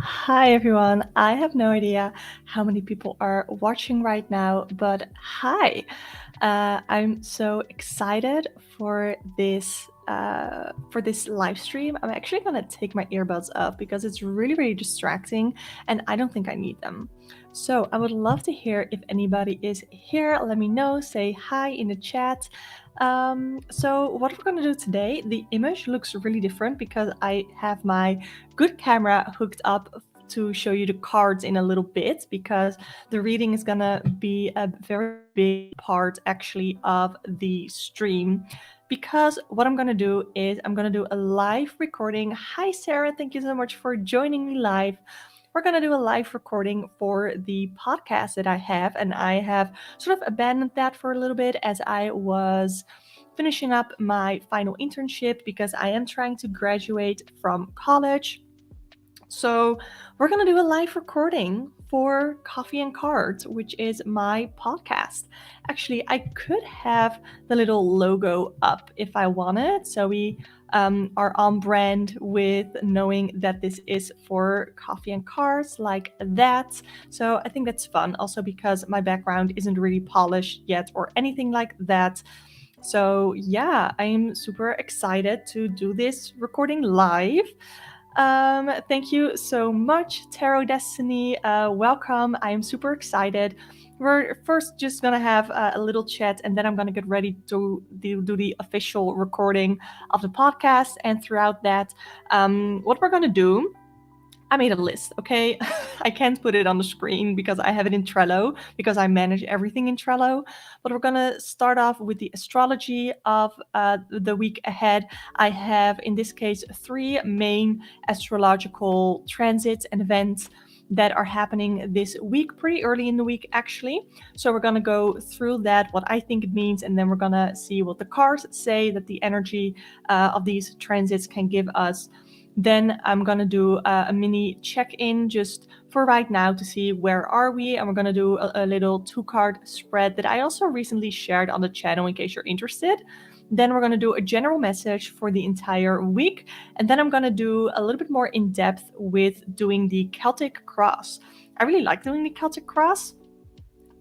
Hi everyone. I have no idea how many people are watching right now, but hi. I'm so excited for this live stream. I'm actually gonna take my earbuds off because it's really distracting, and I don't think I need them. So I would love to hear if anybody is here. Let me know. Say hi in the chat. So what we're gonna do today, the image looks really different because I have my good camera hooked up to show you the cards in a little bit, because the reading is gonna be a very big part actually of the stream. Because what I'm gonna do is I'm gonna do a live recording. Hi Sarah, thank you so much for joining me live. We're gonna do a live recording for the podcast that I have, and I have sort of abandoned that for a little bit as I was finishing up my final internship because I am trying to graduate from college. So, we're going to do a live recording for Coffee and Cards, which is my podcast. Actually, I could have the little logo up if I wanted. So, we are on brand with knowing that this is for Coffee and Cards, like that. So, I think that's fun. Also, because my background isn't really polished yet or anything like that. So, yeah, I'm super excited to do this recording live. Thank you so much, Tarot Destiny. Welcome. I am super excited. We're first just gonna have a little chat, and then I'm gonna get ready to do the official recording of the podcast. And throughout that, what we're gonna do, I made a list, okay? I can't put it on the screen because I have it in Trello, because I manage everything in Trello. But we're gonna start off with the astrology of the week ahead. I have, in this case, 3 main astrological transits and events that are happening this week, pretty early in the week, actually. So we're gonna go through that, what I think it means, and then we're gonna see what the cards say that the energy of these transits can give us. Then I'm gonna do a mini check-in just for right now to see where are we, and we're gonna do a little 2-card spread that I also recently shared on the channel in case you're interested. Then we're gonna do a general message for the entire week, and then I'm gonna do a little bit more in depth with doing the Celtic Cross. I really like doing the Celtic Cross.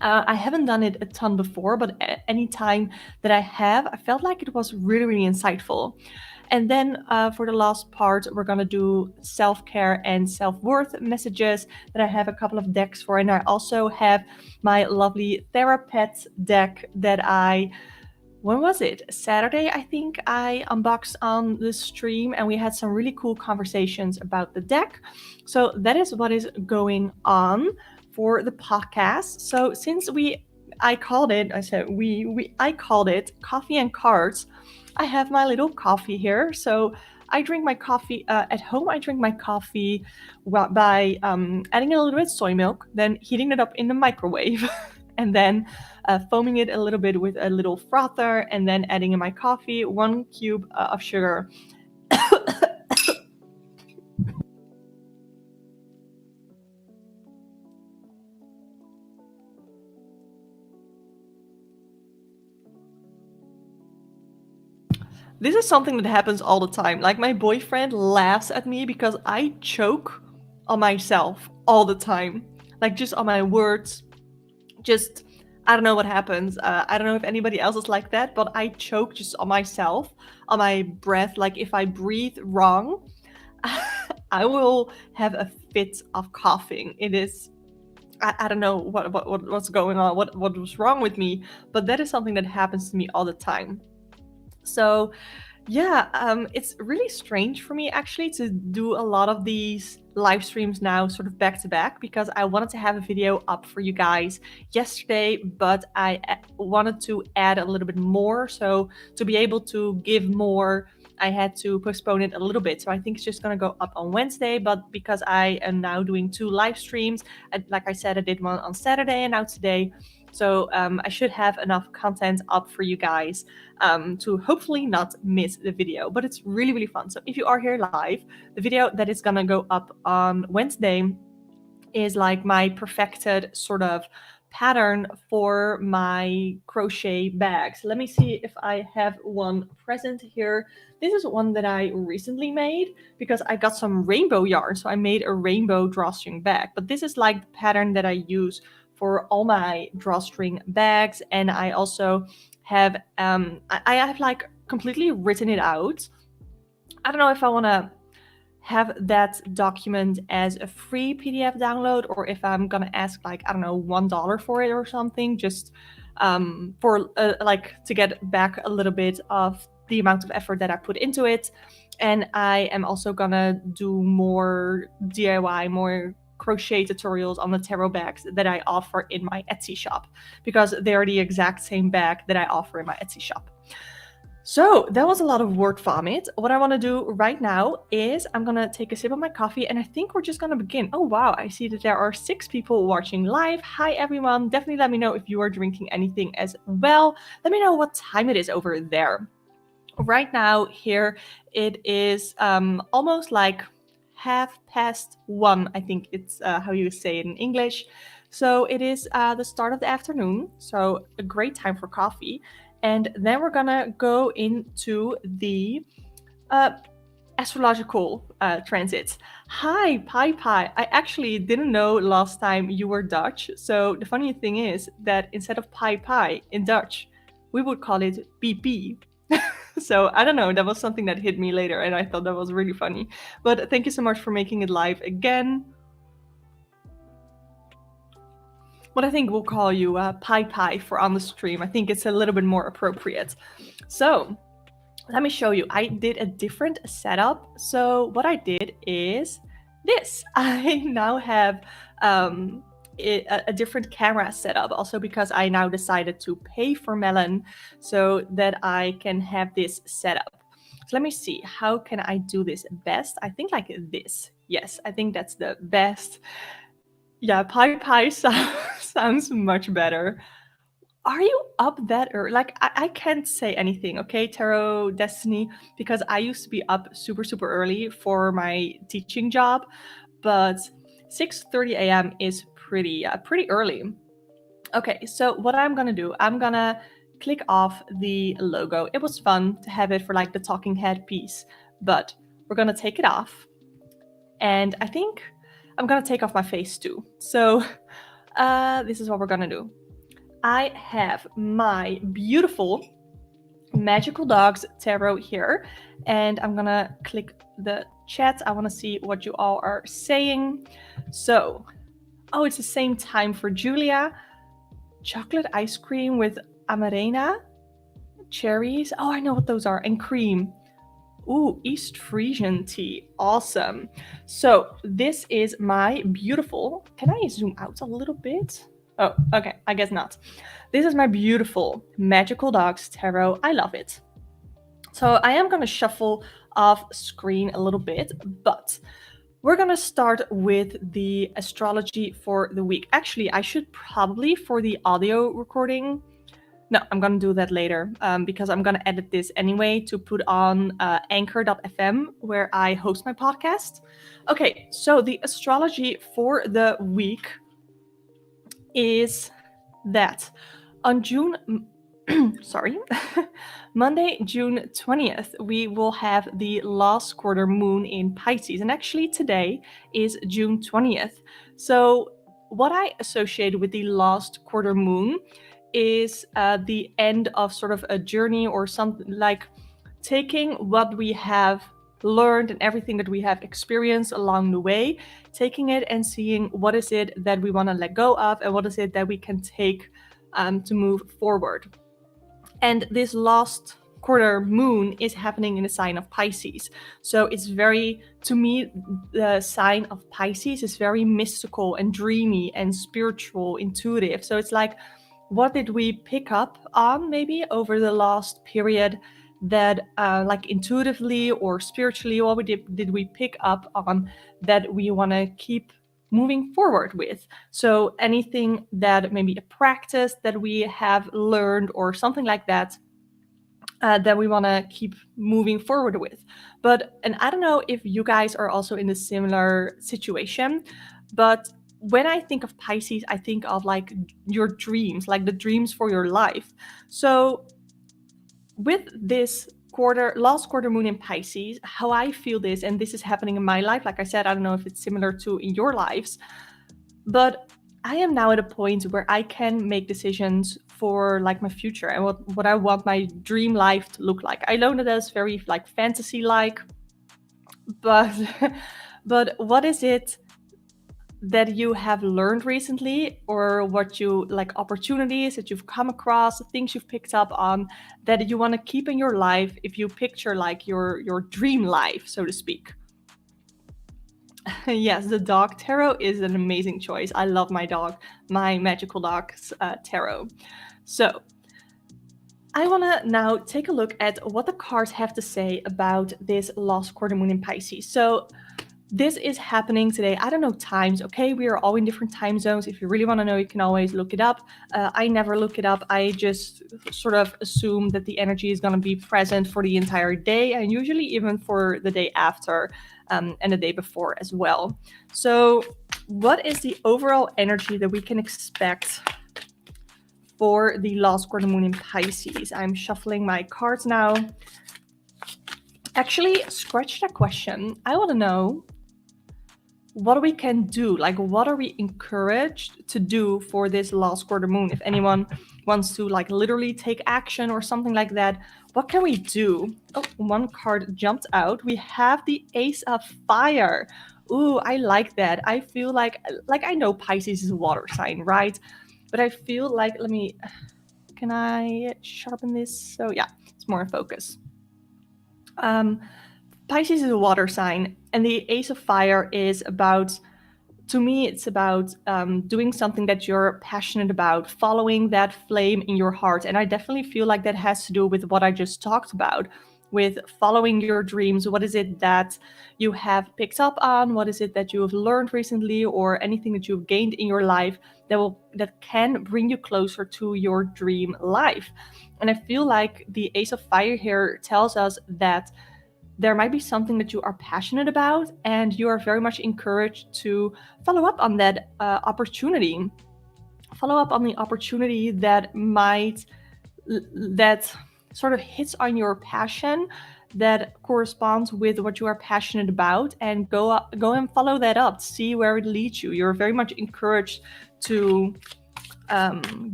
I haven't done it a ton before, but any time that I have, I felt like it was really insightful. And then for the last part, we're going to do self-care and self-worth messages that I have a couple of decks for. And I also have my lovely Thera-pets deck that when was it? Saturday, I think I unboxed on the stream, and we had some really cool conversations about the deck. So that is what is going on for the podcast. So since I called it Coffee and Cards, I have my little coffee here. So I drink my coffee at home. I drink my coffee by adding a little bit of soy milk, then heating it up in the microwave, and then foaming it a little bit with a little frother, and then adding in my coffee, 1 cube of sugar. This is something that happens all the time. Like, my boyfriend laughs at me because I choke on myself all the time. Like, just on my words. Just, I don't know what happens. I don't know if anybody else is like that, but I choke just on myself, on my breath. Like, if I breathe wrong, I will have a fit of coughing. It is, I don't know what's going on, what was wrong with me, but that is something that happens to me all the time. So yeah, it's really strange for me actually to do a lot of these live streams now sort of back to back, because I wanted to have a video up for you guys yesterday, but I wanted to add a little bit more. So to be able to give more, I had to postpone it a little bit. So I think it's just going to go up on Wednesday, but because I am now doing 2 live streams, like I said, I did one on Saturday and now today. So I should have enough content up for you guys to hopefully not miss the video. But it's really fun. So if you are here live, the video that is gonna go up on Wednesday is like my perfected sort of pattern for my crochet bags. Let me see if I have one present here. This is one that I recently made because I got some rainbow yarn. So I made a rainbow drawstring bag, but this is like the pattern that I use for all my drawstring bags. And I also have, I have like completely written it out. I don't know if I want to have that document as a free PDF download or if I'm gonna ask like, I don't know, $1 for it or something, just for like to get back a little bit of the amount of effort that I put into it. And I am also gonna do more DIY, more crochet tutorials on the tarot bags that I offer in my Etsy shop, because they're the exact same bag that I offer in my Etsy shop. So that was a lot of word vomit. What I want to do right now is I'm going to take a sip of my coffee, and I think we're just going to begin. Oh, wow. I see that there are 6 people watching live. Hi, everyone. Definitely let me know if you are drinking anything as well. Let me know what time it is over there. Right now, here it is almost like 1:30, I think it's how you say it in English. So it is the start of the afternoon. So a great time for coffee. And then we're gonna go into the astrological transits. Hi, Pi Pi. I actually didn't know last time you were Dutch. So the funny thing is that instead of Pi Pi in Dutch, we would call it PP. So I don't know, that was something that hit me later and I thought that was really funny. But thank you so much for making it live again. But I think we'll call you Pi Pi for on the stream. I think it's a little bit more appropriate. So let me show you. I did a different setup. So what I did is this. I now have a different camera setup, also because I now decided to pay for Melon so that I can have this setup. So let me see, how can I do this best? I think like this. Yes, I think that's the best. Yeah, Pi Pi sounds much better. Are you up that early? Like, I can't say anything, okay, Tarot Destiny, because I used to be up super, super early for my teaching job, but 6:30 a.m. is pretty early. Okay, so what I'm gonna do, I'm gonna click off the logo. It was fun to have it for like the talking head piece, but we're gonna take it off. And I think I'm gonna take off my face too. So this is what we're gonna do. I have my beautiful Magical Dogs tarot here, and I'm gonna click the chat. I want to see what you all are saying. So, oh, it's the same time for Julia. Chocolate ice cream with amarena, cherries. Oh, I know what those are, and cream. Ooh, East Frisian tea. Awesome. So this is my beautiful, can I zoom out a little bit? Oh, okay, I guess not. This is my beautiful Magical Dogs tarot. I love it. So I am going to shuffle off screen a little bit, but we're going to start with the astrology for the week. Actually, I should probably, for the audio recording, no, I'm going to do that later because I'm going to edit this anyway to put on anchor.fm where I host my podcast. Okay, so the astrology for the week is that on Monday, June 20th, we will have the last quarter moon in Pisces. And actually today is June 20th. So what I associate with the last quarter moon is the end of sort of a journey or something, like taking what we have learned and everything that we have experienced along the way, taking it and seeing what is it that we want to let go of and what is it that we can take to move forward. And this last quarter moon is happening in the sign of Pisces. So it's very, to me, the sign of Pisces is very mystical and dreamy and spiritual, intuitive. So it's like, what did we pick up on maybe over the last period that like intuitively or spiritually, what did we pick up on that we want to keep moving forward with? So anything that maybe a practice that we have learned or something like that that we want to keep moving forward with. And I don't know if you guys are also in a similar situation, but when I think of Pisces, I think of like your dreams, like the dreams for your life. So with this last quarter moon in Pisces, how I feel this, and this is happening in my life, like I said, I don't know if it's similar to in your lives, but I am now at a point where I can make decisions for like my future and what I want my dream life to look like. I know that that's very like fantasy like, but but what is it that you have learned recently, or what you like, opportunities that you've come across, things you've picked up on that you want to keep in your life if you picture like your dream life, so to speak? Yes, the dog tarot is an amazing choice. I love my dog, my magical dog's tarot. So I want to now take a look at what the cards have to say about this last quarter moon in Pisces. So this is happening today. I don't know times, okay? We are all in different time zones. If you really want to know, you can always look it up. I never look it up. I just sort of assume that the energy is going to be present for the entire day, and usually even for the day after and the day before as well. So what is the overall energy that we can expect for the last quarter moon in Pisces? I'm shuffling my cards now. Actually, scratch that question. I want to know what we can do, like what are we encouraged to do for this last quarter moon? If anyone wants to like literally take action or something like that, what can we do? Oh, one card jumped out. We have the Ace of Fire. Ooh, I like that. I feel like I know Pisces is a water sign, right? But I feel like, can I sharpen this? So yeah, it's more in focus. Pisces is a water sign, and the Ace of Fire is about, to me, it's about doing something that you're passionate about, following that flame in your heart. And I definitely feel like that has to do with what I just talked about, with following your dreams. What is it that you have picked up on? What is it that you have learned recently, or anything that you've gained in your life that can bring you closer to your dream life? And I feel like the Ace of Fire here tells us that there might be something that you are passionate about, and you are very much encouraged to follow up on that opportunity. Follow up on the opportunity that sort of hits on your passion, that corresponds with what you are passionate about, and go and follow that up. See where it leads you. You're very much encouraged to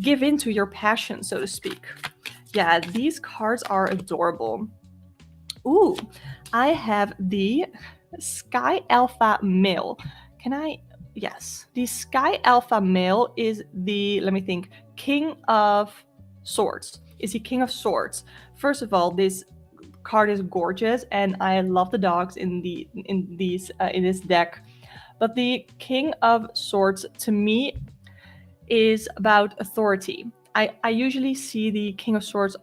give into your passion, so to speak. Yeah, these cards are adorable. Ooh, I have the Sky Alpha male. Yes, the Sky Alpha male is the, let me think, King of Swords. Is he King of Swords? First of all, this card is gorgeous, and I love the dogs in this deck. But the King of Swords, to me, is about authority. I usually see the King of Swords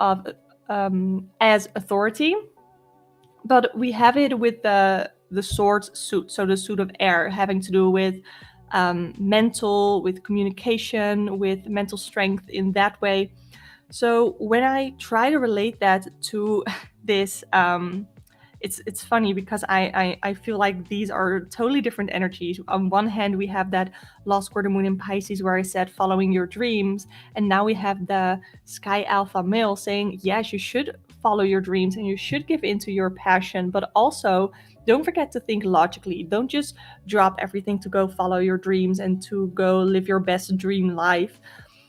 as authority, but we have it with the swords suit, so the suit of air, having to do with mental, with communication, with mental strength in that way. So when I try to relate that to this, it's funny because I feel like these are totally different energies. On one hand, we have that last quarter moon in Pisces where I said following your dreams, and now we have the Sky Alpha male saying, yes, you should follow your dreams and you should give into your passion, but also don't forget to think logically. Don't just drop everything to go follow your dreams and to go live your best dream life,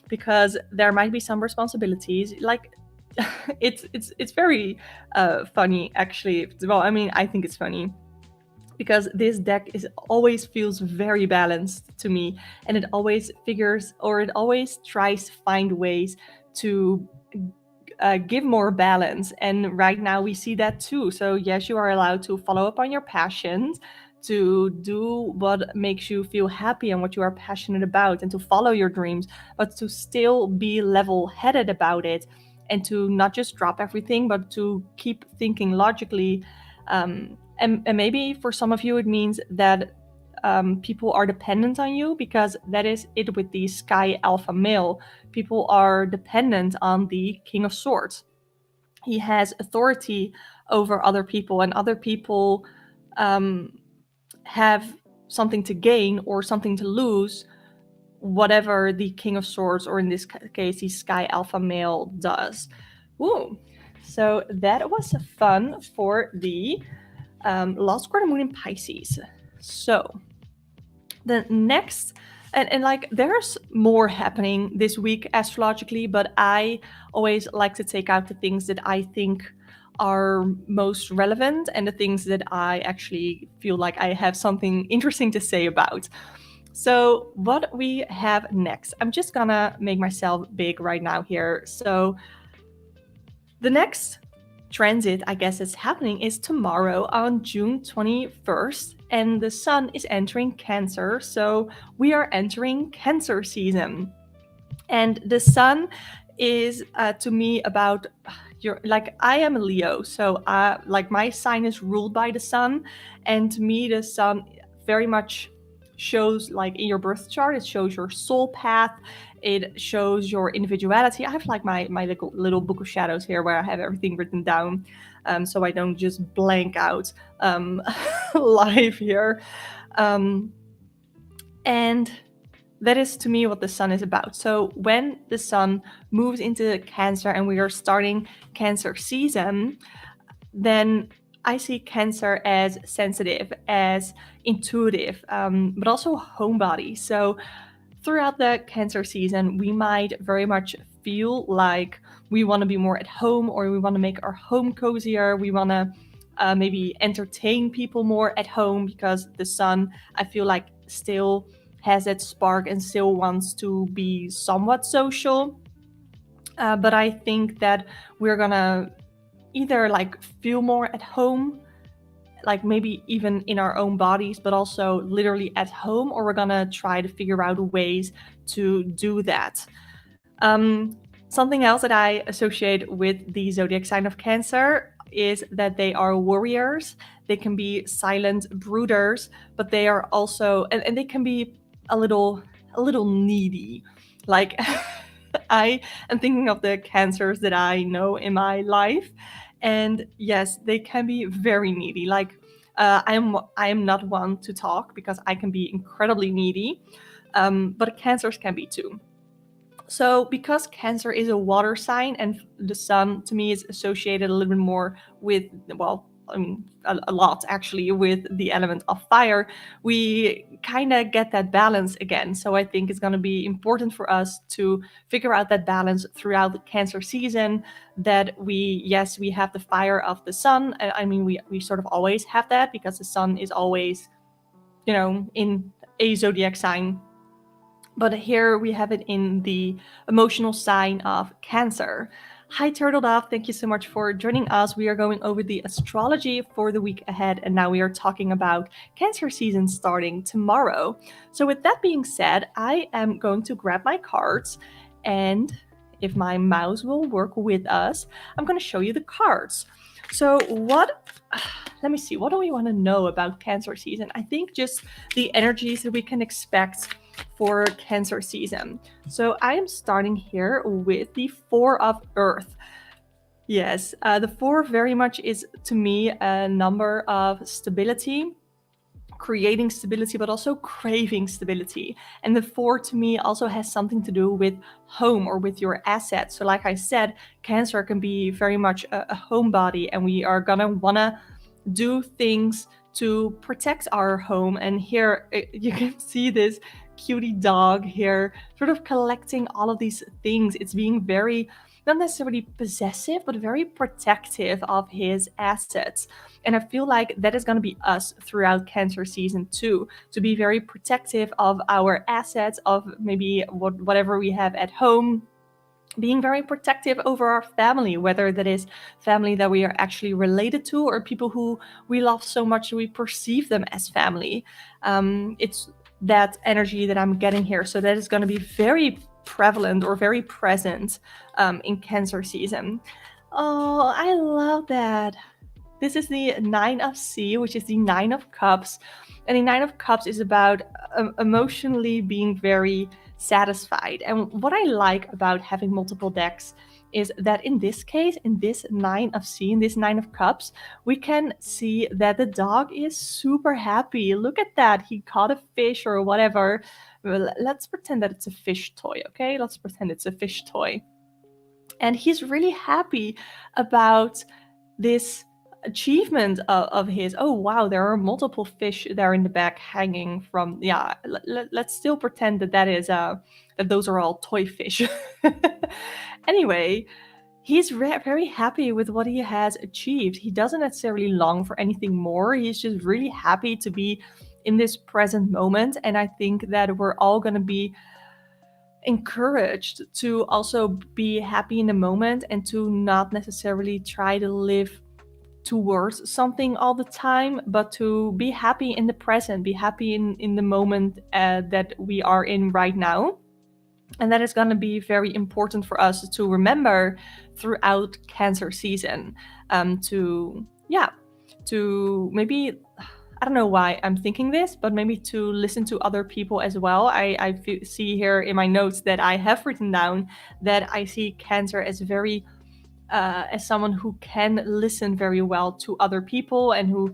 because there might be some responsibilities. Like it's very funny, actually. Well, I mean, I think it's funny because this deck always feels very balanced to me, and it always tries to find ways to give more balance. And right now we see that too. So yes, you are allowed to follow up on your passions, to do what makes you feel happy and what you are passionate about, and to follow your dreams, but to still be level-headed about it, and to not just drop everything, but to keep thinking logically. And maybe for some of you it means that people are dependent on you, because that is it with the Sky Alpha male. People are dependent on the King of Swords. He has authority over other people, and other people have something to gain or something to lose, whatever the King of Swords, or in this case, the Sky Alpha male, does. Ooh. So that was fun for the last quarter moon in Pisces. So the next, and like there's more happening this week astrologically, but I always like to take out the things that I think are most relevant and the things that I actually feel like I have something interesting to say about. So what we have next, I'm just gonna make myself big right now here. So the next transit, I guess, is happening is tomorrow on June 21st, and the sun is entering Cancer. So we are entering Cancer season. And the sun is to me about like I am a Leo, so like my sign is ruled by the sun, and to me the sun very much shows, like in your birth chart, it shows your soul path, it shows your individuality. I have like my little book of shadows here where I have everything written down, so I don't just blank out live here, and that is to me what the sun is about. So when the sun moves into Cancer and we are starting Cancer season, then I see Cancer as sensitive, as intuitive, but also homebody. So throughout the Cancer season, we might very much feel like we want to be more at home, or we want to make our home cozier. We want to maybe entertain people more at home, because the sun, I feel like, still has that spark and still wants to be somewhat social. But I think that we're gonna either like feel more at home, like maybe even in our own bodies, but also literally at home, or we're gonna try to figure out ways to do that. Something else that I associate with the zodiac sign of Cancer is that they are warriors. They can be silent brooders, but they are also, and they can be a little needy. Like I am thinking of the Cancers that I know in my life, and yes, they can be very needy. Like I am not one to talk because I can be incredibly needy, but Cancers can be too. So because Cancer is a water sign and the sun to me is associated a little bit more with, well, I mean, a lot actually, with the element of fire, we kind of get that balance again. So I think it's going to be important for us to figure out that balance throughout the Cancer season, that yes, we have the fire of the sun. I mean, we sort of always have that because the sun is always, in a zodiac sign. But here we have it in the emotional sign of Cancer. Hi, Turtle Dove. Thank you so much for joining us. We are going over the astrology for the week ahead, and now we are talking about Cancer season starting tomorrow. So with that being said, I am going to grab my cards, and if my mouse will work with us, I'm going to show you the cards. So let me see, what do we want to know about Cancer season? I think just the energies that we can expect for Cancer season. So I am starting here with the Four of Earth. Yes, the Four very much is to me a number of stability, creating stability, but also craving stability. And the Four to me also has something to do with home or with your assets. So like I said, Cancer can be very much a homebody, and we are gonna wanna do things to protect our home. And here you can see this cutie dog here sort of collecting all of these things. It's being very, not necessarily possessive, but very protective of his assets. And I feel like that is going to be us throughout Cancer season too, to be very protective of our assets, of maybe whatever we have at home, being very protective over our family, whether that is family that we are actually related to or people who we love so much that we perceive them as family. It's that energy that I'm getting here. So that is going to be very prevalent or very present in Cancer season. Oh, I love that. This is the Nine of Sea, which is the Nine of Cups. And the Nine of Cups is about emotionally being very satisfied. And what I like about having multiple decks is that in this case, in this 9 of C, in this 9 of Cups, we can see that the dog is super happy. Look at that. He caught a fish or whatever. Well, let's pretend that it's a fish toy, okay? Let's pretend it's a fish toy. And he's really happy about this achievement of his. Oh wow, there are multiple fish there in the back hanging from. Yeah, let's still pretend that that those are all toy fish. Anyway, he's very happy with what he has achieved. He doesn't necessarily long for anything more. He's just really happy to be in this present moment. And I think that we're all going to be encouraged to also be happy in the moment and to not necessarily try to live towards something all the time, but to be happy in the present, be happy in the moment that we are in right now. And that is going to be very important for us to remember throughout Cancer season. To maybe, I don't know why I'm thinking this, but maybe to listen to other people as well. I see here in my notes that I have written down that I see Cancer as very as someone who can listen very well to other people and who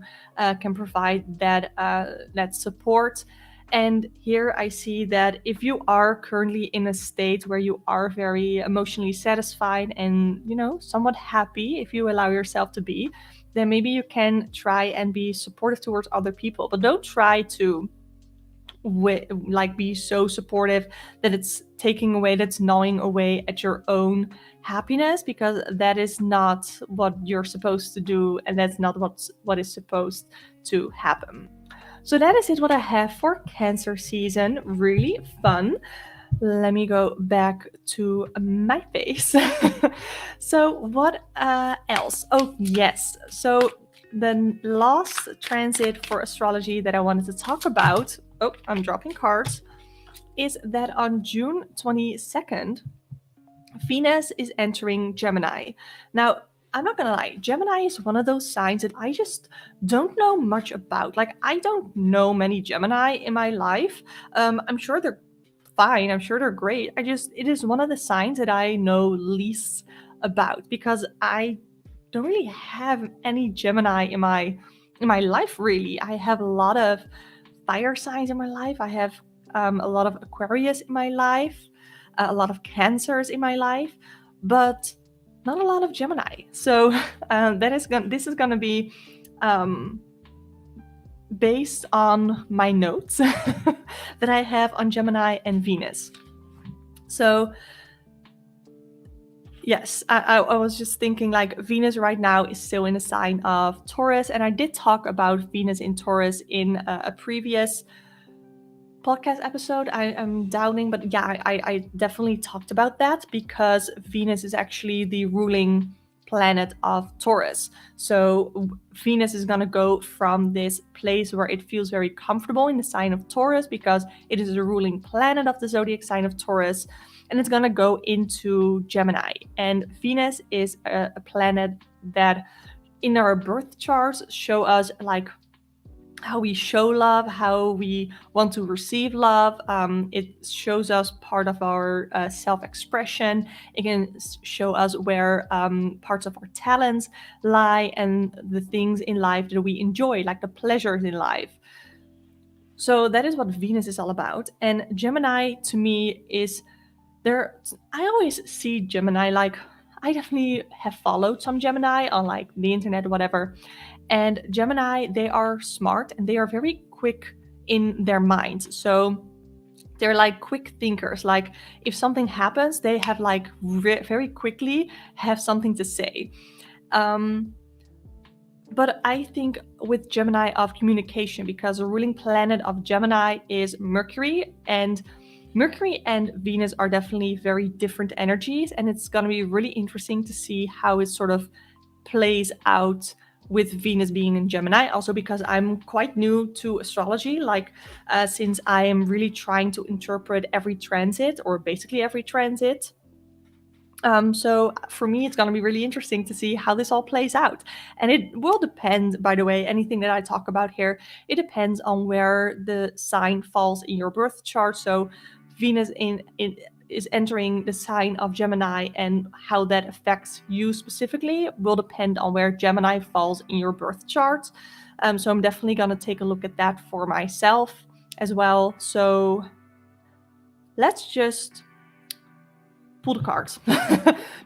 can provide that support. And here I see that if you are currently in a state where you are very emotionally satisfied and, somewhat happy, if you allow yourself to be, then maybe you can try and be supportive towards other people. But don't try to be so supportive that it's taking away, that's gnawing away at your own happiness, because that is not what you're supposed to do, and that's not what is supposed to happen. So that is it, what I have for Cancer season. Really fun. Let me go back to my face. So what else? Oh, yes. So the last transit for astrology that I wanted to talk about, oh, I'm dropping cards, is that on June 22nd, Venus is entering Gemini. Now, I'm not gonna lie, Gemini is one of those signs that I just don't know much about. Like, I don't know many Gemini in my life. I'm sure they're fine. I'm sure they're great. It is one of the signs that I know least about, because I don't really have any Gemini in my life, really. I have a lot of fire signs in my life. I have a lot of Aquarius in my life, a lot of Cancers in my life, but not a lot of Gemini. So this is gonna be based on my notes that I have on Gemini and Venus. So yes, I was just thinking, like, Venus right now is still in the sign of Taurus, and I did talk about Venus in Taurus in a previous podcast episode. I'm doubting, but yeah, I definitely talked about that, because Venus is actually the ruling planet of Taurus. So Venus is going to go from this place where it feels very comfortable in the sign of Taurus, because it is the ruling planet of the zodiac sign of Taurus, and it's going to go into Gemini. And Venus is a planet that in our birth charts show us, like, how we show love, how we want to receive love. It shows us part of our self-expression. It can show us where parts of our talents lie, and the things in life that we enjoy, like the pleasures in life. So that is what Venus is all about. And Gemini, to me, is there. I always see Gemini, like, I definitely have followed some Gemini on, like, the internet or whatever. And Gemini, they are smart and they are very quick in their minds. So they're like quick thinkers. Like, if something happens, they have like very quickly have something to say. But I think with Gemini of communication, because the ruling planet of Gemini is Mercury, and Mercury and Venus are definitely very different energies, and it's going to be really interesting to see how it sort of plays out with Venus being in Gemini. Also, because I'm quite new to astrology, like since I am really trying to interpret every transit, or basically every transit. So for me, it's going to be really interesting to see how this all plays out. And it will depend, by the way, anything that I talk about here, it depends on where the sign falls in your birth chart. So Venus in is entering the sign of Gemini and how that affects you specifically will depend on where Gemini falls in your birth chart. So I'm definitely going to take a look at that for myself as well. So let's just pull the cards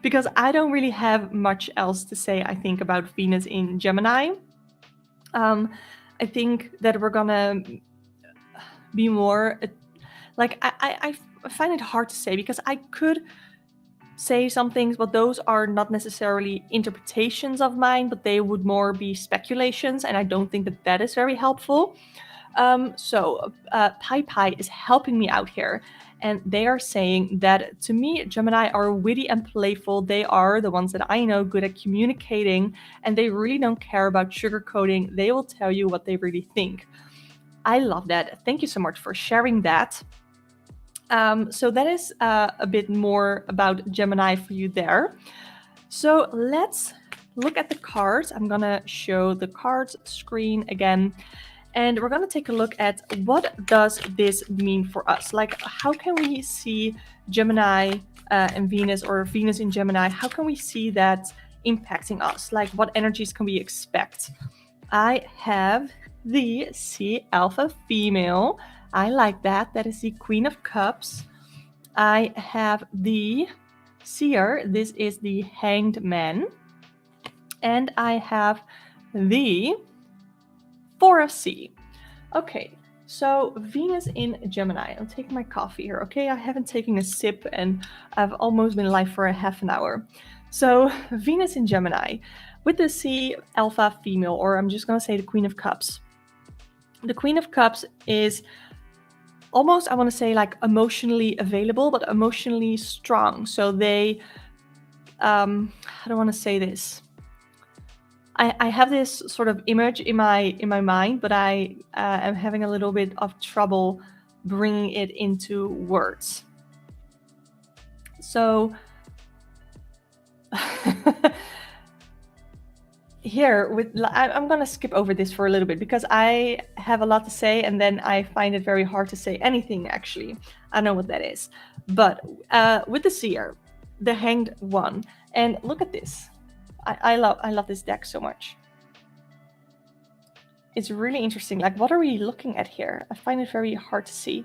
because I don't really have much else to say, I think, about Venus in Gemini. I think that we're gonna be more like I find it hard to say because I could say some things, but those are not necessarily interpretations of mine, but they would more be speculations, and I don't think that that is very helpful. So Pi is helping me out here, and they are saying that to me, Gemini are witty and playful. They are the ones that I know good at communicating, and they really don't care about sugarcoating. They will tell you what they really think. I love that. Thank you so much for sharing that. So that is a bit more about Gemini for you there. So let's look at the cards. I'm gonna show the cards screen again. And we're going to take a look at what does this mean for us? Like, how can we see Gemini and Venus, or Venus in Gemini? How can we see that impacting us? Like, what energies can we expect? I have the Sea Alpha female. I like that. That is the Queen of Cups. I have the Seer. This is the Hanged Man. And I have the Four of Sea. Okay, so Venus in Gemini. I'm taking my coffee here, okay? I haven't taken a sip and I've almost been live for a half an hour. So Venus in Gemini with the Sea Alpha female, or I'm just going to say the Queen of Cups. The Queen of Cups is almost, I want to say, like emotionally available, but emotionally strong. So they, how do I want to say this? I have this sort of image in my mind, but I am having a little bit of trouble bringing it into words. So here, I'm going to skip over this for a little bit because I have a lot to say, and then I find it very hard to say anything, actually. I know what that is. But with the Seer, the Hanged One, and look at this. I love this deck so much. It's really interesting. Like, what are we looking at here? I find it very hard to see.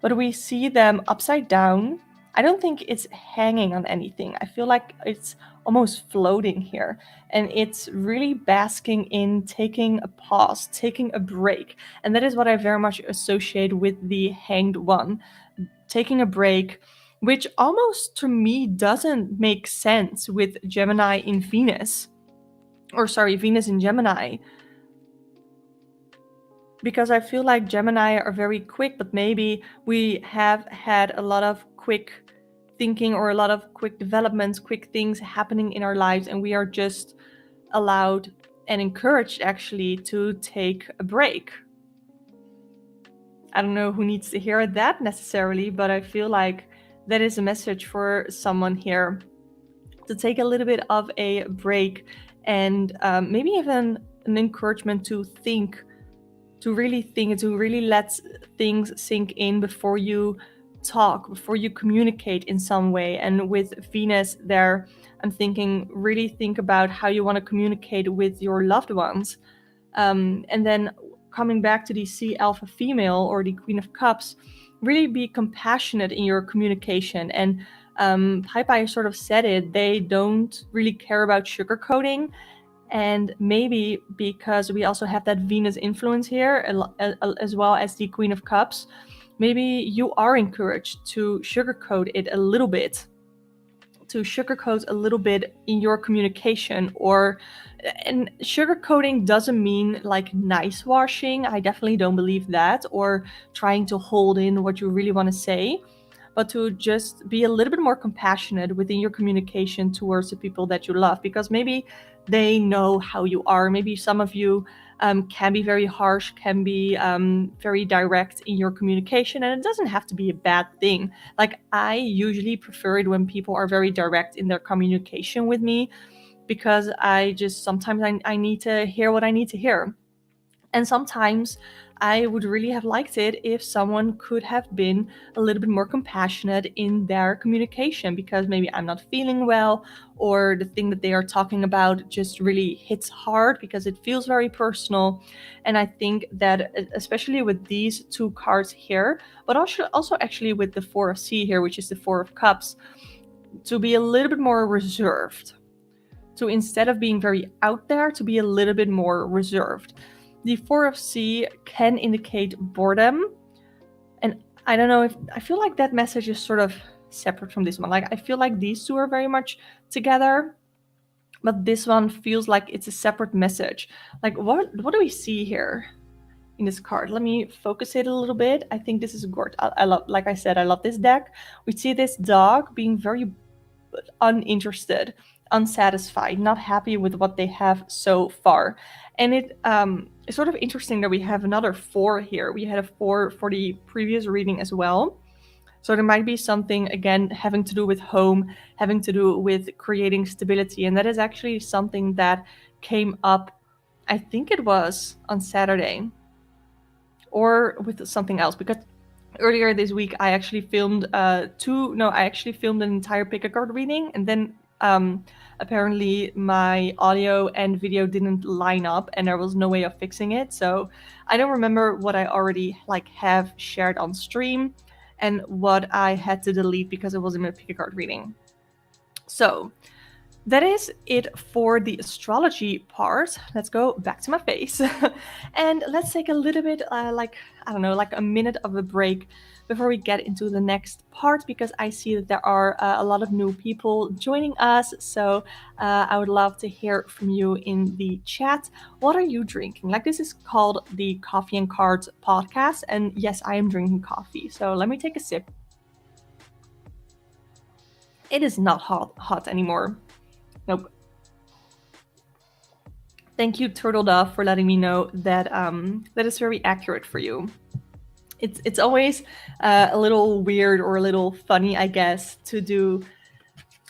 But we see them upside down. I don't think it's hanging on anything. I feel like it's almost floating here. And it's really basking in taking a pause, taking a break. And that is what I very much associate with the Hanged One. Taking a break, which almost to me doesn't make sense with Gemini in Venus. Or sorry, Venus in Gemini. Because I feel like Gemini are very quick, but maybe we have had a lot of quick thinking or a lot of quick developments, quick things happening in our lives, and we are just allowed and encouraged actually to take a break. I don't know who needs to hear that necessarily, but I feel like that is a message for someone here to take a little bit of a break and maybe even an encouragement to think, to really let things sink in before you talk, before you communicate in some way. And with Venus there, I'm thinking, really think about how you want to communicate with your loved ones. And then coming back to the Sea Alpha female or the Queen of Cups, really be compassionate in your communication. And Pi sort of said it, they don't really care about sugarcoating. And maybe because we also have that Venus influence here, as well as the Queen of Cups, maybe you are encouraged to sugarcoat it a little bit, in your communication. And sugarcoating doesn't mean like nice washing. I definitely don't believe that, or trying to hold in what you really want to say, but to just be a little bit more compassionate within your communication towards the people that you love, because maybe they know how you are. Maybe some of you can be very harsh, can be very direct in your communication, and it doesn't have to be a bad thing. Like, I usually prefer it when people are very direct in their communication with me, because I just sometimes I need to hear what I need to hear. And sometimes I would really have liked it if someone could have been a little bit more compassionate in their communication, because maybe I'm not feeling well, or the thing that they are talking about just really hits hard because it feels very personal. And I think that especially with these two cards here, but also actually with the Four of C here, which is the Four of Cups, to be a little bit more reserved. So instead of being very out there, to be a little bit more reserved. The Four of C can indicate boredom. And I don't know if I feel like that message is sort of separate from this one. Like I feel like these two are very much together, but this one feels like it's a separate message. Like what do we see here in this card? Let me focus it a little bit. I think this is gorgeous. I love, like I said, I love this deck. We see this dog being very uninterested, unsatisfied, not happy with what they have so far. And it's sort of interesting that we have another 4 here. We had a 4 for the previous reading as well. So there might be something, again, having to do with home, having to do with creating stability. And that is actually something that came up, I think it was on Saturday, or with something else, because earlier this week I actually filmed I actually filmed an entire pick-a-card reading, and then apparently my audio and video didn't line up and there was no way of fixing it. So I don't remember what I already have shared on stream and what I had to delete because it was in a pick-a-card reading. So that is it for the astrology part. Let's go back to my face and let's take a little bit like a minute of a break before we get into the next part, because I see that there are a lot of new people joining us. So I would love to hear from you in the chat. What are you drinking? Like, this is called the Coffee and Cards podcast, and yes, I am drinking coffee. So let me take a sip. It is not hot anymore. Nope. Thank you, Turtle Dove, for letting me know that that is very accurate for you. It's always a little weird or a little funny, I guess, to do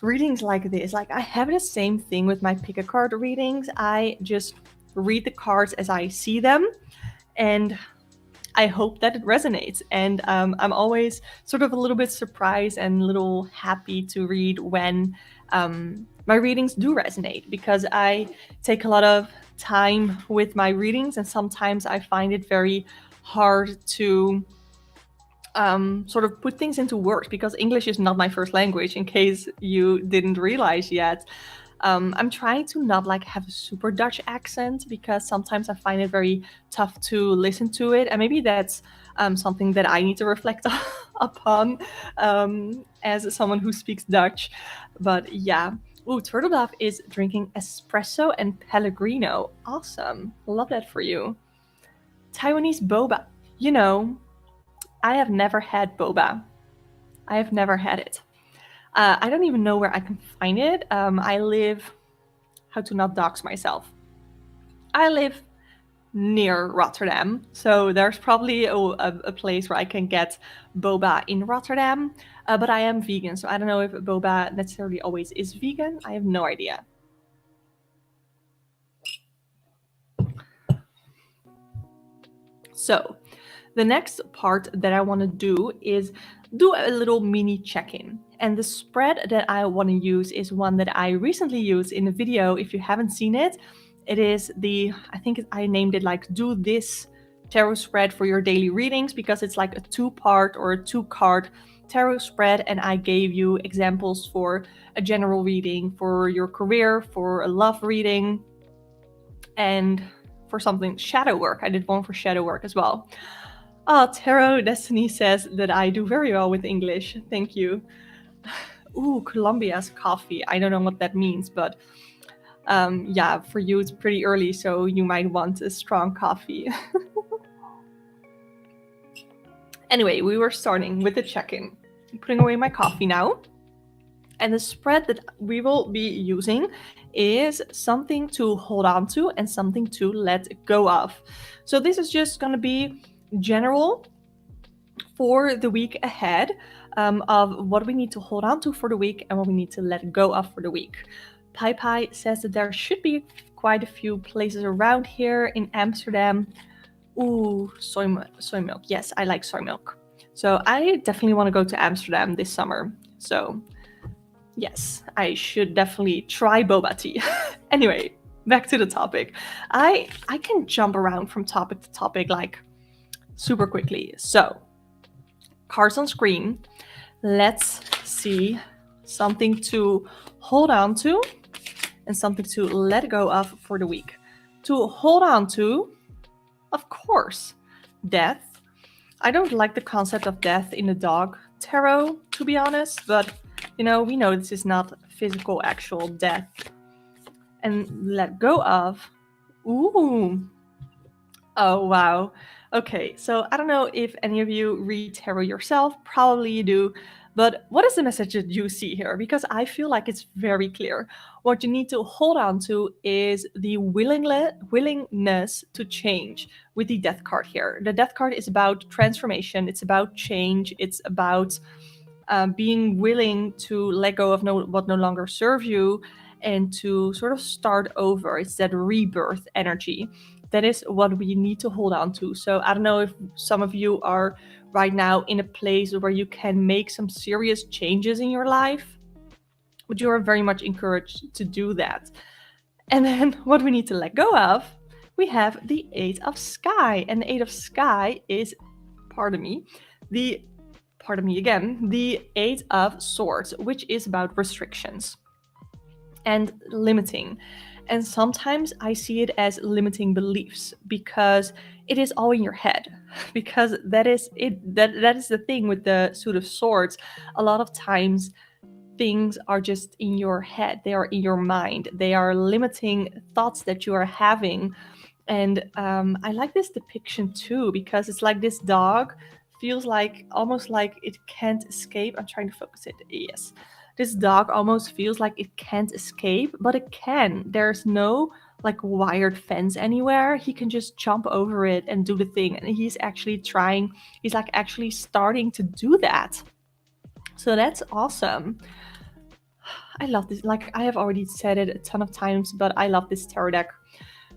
readings like this. Like, I have the same thing with my pick-a-card readings. I just read the cards as I see them, and I hope that it resonates. And I'm always sort of a little bit surprised and a little happy to read when my readings do resonate, because I take a lot of time with my readings, and sometimes I find it very hard to sort of put things into words, because English is not my first language, in case you didn't realize yet. I'm trying to not have a super Dutch accent, because sometimes I find it very tough to listen to it, and maybe that's something that I need to reflect upon as someone who speaks Dutch. But yeah. Ooh, Turtle Dove is drinking espresso and Pellegrino. Awesome. Love that for you. Taiwanese boba. You know, I have never had boba. I have never had it. I don't even know where I can find it. I live, how to not dox myself. I live near Rotterdam, so there's probably a place where I can get boba in Rotterdam, but I am vegan, so I don't know if boba necessarily always is vegan. I have no idea. So the next part that I want to do is do a little mini check-in. And the spread that I want to use is one that I recently used in a video. If you haven't seen it, it is I think I named it do this tarot spread for your daily readings, because it's like a 2-part or a 2-card tarot spread. And I gave you examples for a general reading, for your career, for a love reading, and for something shadow work. I did one for shadow work as well. Tarot Destiny says that I do very well with English. Thank you. Ooh, Colombia's coffee. I don't know what that means, but yeah, for you it's pretty early, so you might want a strong coffee. Anyway, we were starting with the check-in. I'm putting away my coffee now. And the spread that we will be using is something to hold on to and something to let go of. So this is just going to be general for the week ahead, of what we need to hold on to for the week and what we need to let go of for the week. Pai says that there should be quite a few places around here in Amsterdam Ooh, soy milk. Yes, I like soy milk. So I definitely want to go to Amsterdam this summer. So yes, I should definitely try boba tea. Anyway, back to the topic. I can jump around from topic to topic like super quickly. So cards on screen. Let's see something to hold on to and something to let go of for the week. To hold on to, of course, death. I don't like the concept of death in the dog tarot, to be honest, but we know this is not physical, actual death. And let go of, ooh, oh wow. Okay, so I don't know if any of you read tarot yourself, probably you do, but what is the message that you see here? Because I feel like it's very clear. What you need to hold on to is the willingness to change with the death card here. The death card is about transformation, it's about change, it's about being willing to let go of what no longer serves you and to sort of start over. It's that rebirth energy. That is what we need to hold on to. So I don't know if some of you are right now in a place where you can make some serious changes in your life, but you are very much encouraged to do that. And then what we need to let go of, we have the Eight of Sky. And the Eight of Sky is, pardon me again, the Eight of Swords, which is about restrictions and limiting. And sometimes I see it as limiting beliefs because it is all in your head. Because that is it. That is the thing with the Suit of Swords. A lot of times things are just in your head. They are in your mind. They are limiting thoughts that you are having. And I like this depiction too because it's like this dog feels like almost like it can't escape. I'm trying to focus it. Yes. This dog almost feels like it can't escape, but it can. There's no like wired fence anywhere. He can just jump over it and do the thing. And he's actually trying, he's like actually starting to do that. So that's awesome. I love this. Like I have already said it a ton of times, but I love this tarot deck.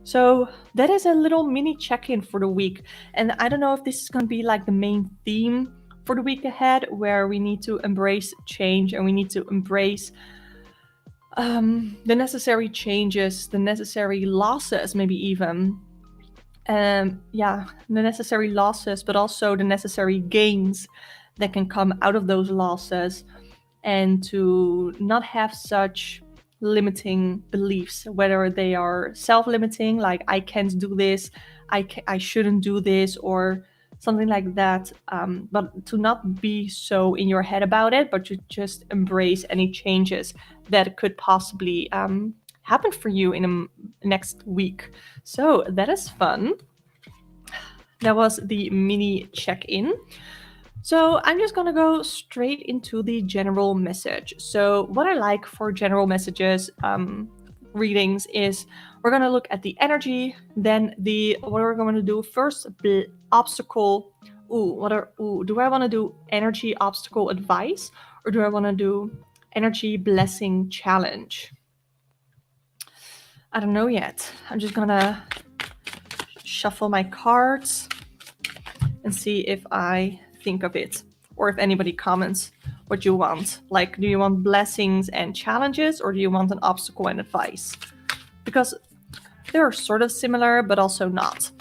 So that is a little mini check-in for the week. And I don't know if this is going to be like the main theme for the week ahead, where we need to embrace change and we need to embrace the necessary changes, the necessary losses, maybe even. The necessary losses, but also the necessary gains that can come out of those losses, and to not have such limiting beliefs, whether they are self-limiting, like I can't do this, I shouldn't do this, or something like that. But to not be so in your head about it, but to just embrace any changes that could possibly happen for you in the next week. So that is fun. That was the mini check-in. So I'm just gonna go straight into the general message. So what I like for general messages readings is we're gonna look at the energy, then what we're going to do first, obstacle. Do I want to do energy obstacle advice, or do I want to do energy blessing challenge? I don't know yet. I'm just gonna shuffle my cards and see if I think of it, or if anybody comments what you want. Like, do you want blessings and challenges, or do you want an obstacle and advice? Because they're sort of similar, but also not.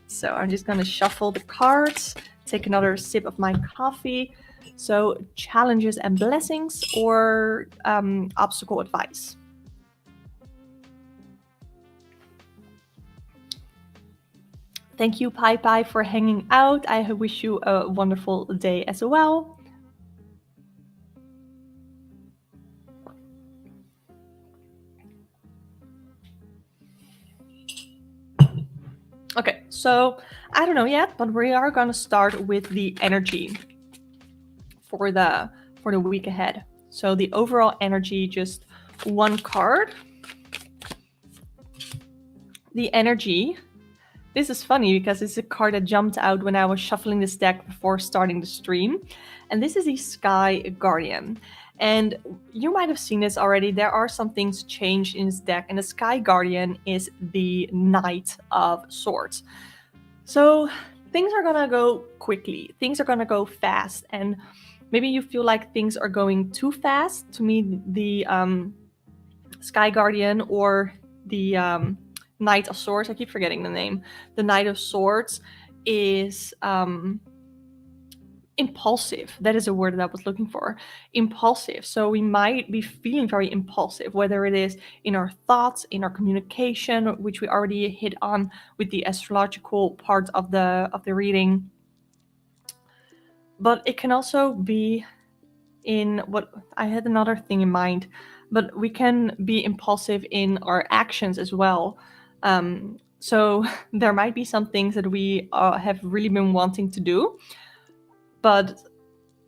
So I'm just gonna shuffle the cards, take another sip of my coffee. So challenges and blessings, or obstacle advice. Thank you, Pai Pai, for hanging out. I wish you a wonderful day as well. Okay, so I don't know yet, but we are going to start with the energy for the week ahead. So the overall energy, just one card. The energy. This is funny because it's a card that jumped out when I was shuffling this deck before starting the stream. And this is the Sky Guardian. And you might have seen this already. There are some things changed in this deck, and the Sky Guardian is the Knight of Swords. So things are gonna go quickly, things are gonna go fast, and maybe you feel like things are going too fast. To me, the Sky Guardian or the Knight of Swords, I keep forgetting the name, the Knight of Swords is impulsive. That is a word that I was looking for. Impulsive. So we might be feeling very impulsive, whether it is in our thoughts, in our communication, which we already hit on with the astrological part of the reading. But it can also be in what I had another thing in mind, but we can be impulsive in our actions as well. So there might be some things that we have really been wanting to do, but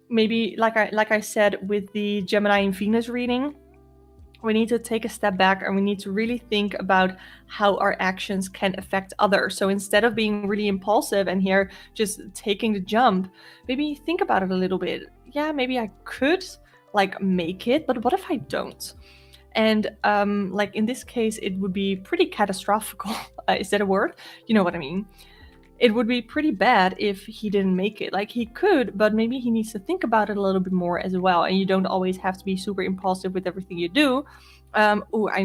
maybe like I said with the Gemini and Venus reading, we need to take a step back and we need to really think about how our actions can affect others. So instead of being really impulsive and here just taking the jump, maybe think about it a little bit. Yeah, maybe I could like make it, but what if I don't? And like in this case, it would be pretty catastrophic. Is that a word? You know what I mean? It would be pretty bad if he didn't make it. Like he could, but maybe he needs to think about it a little bit more as well. And you don't always have to be super impulsive with everything you do. I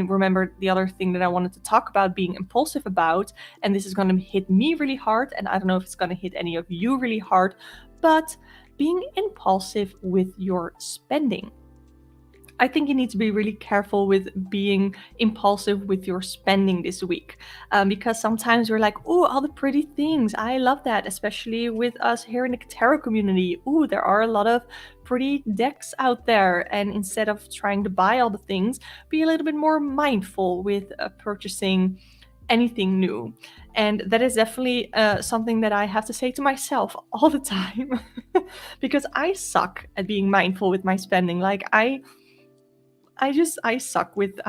remember the other thing that I wanted to talk about being impulsive about, and this is going to hit me really hard, and I don't know if it's going to hit any of you really hard, but being impulsive with your spending. I think you need to be really careful with being impulsive with your spending this week, because sometimes we're like, oh, all the pretty things. I love that, especially with us here in the tarot community. Oh, there are a lot of pretty decks out there. And instead of trying to buy all the things, be a little bit more mindful with purchasing anything new. And that is definitely something that I have to say to myself all the time, because I suck at being mindful with my spending. Like I suck with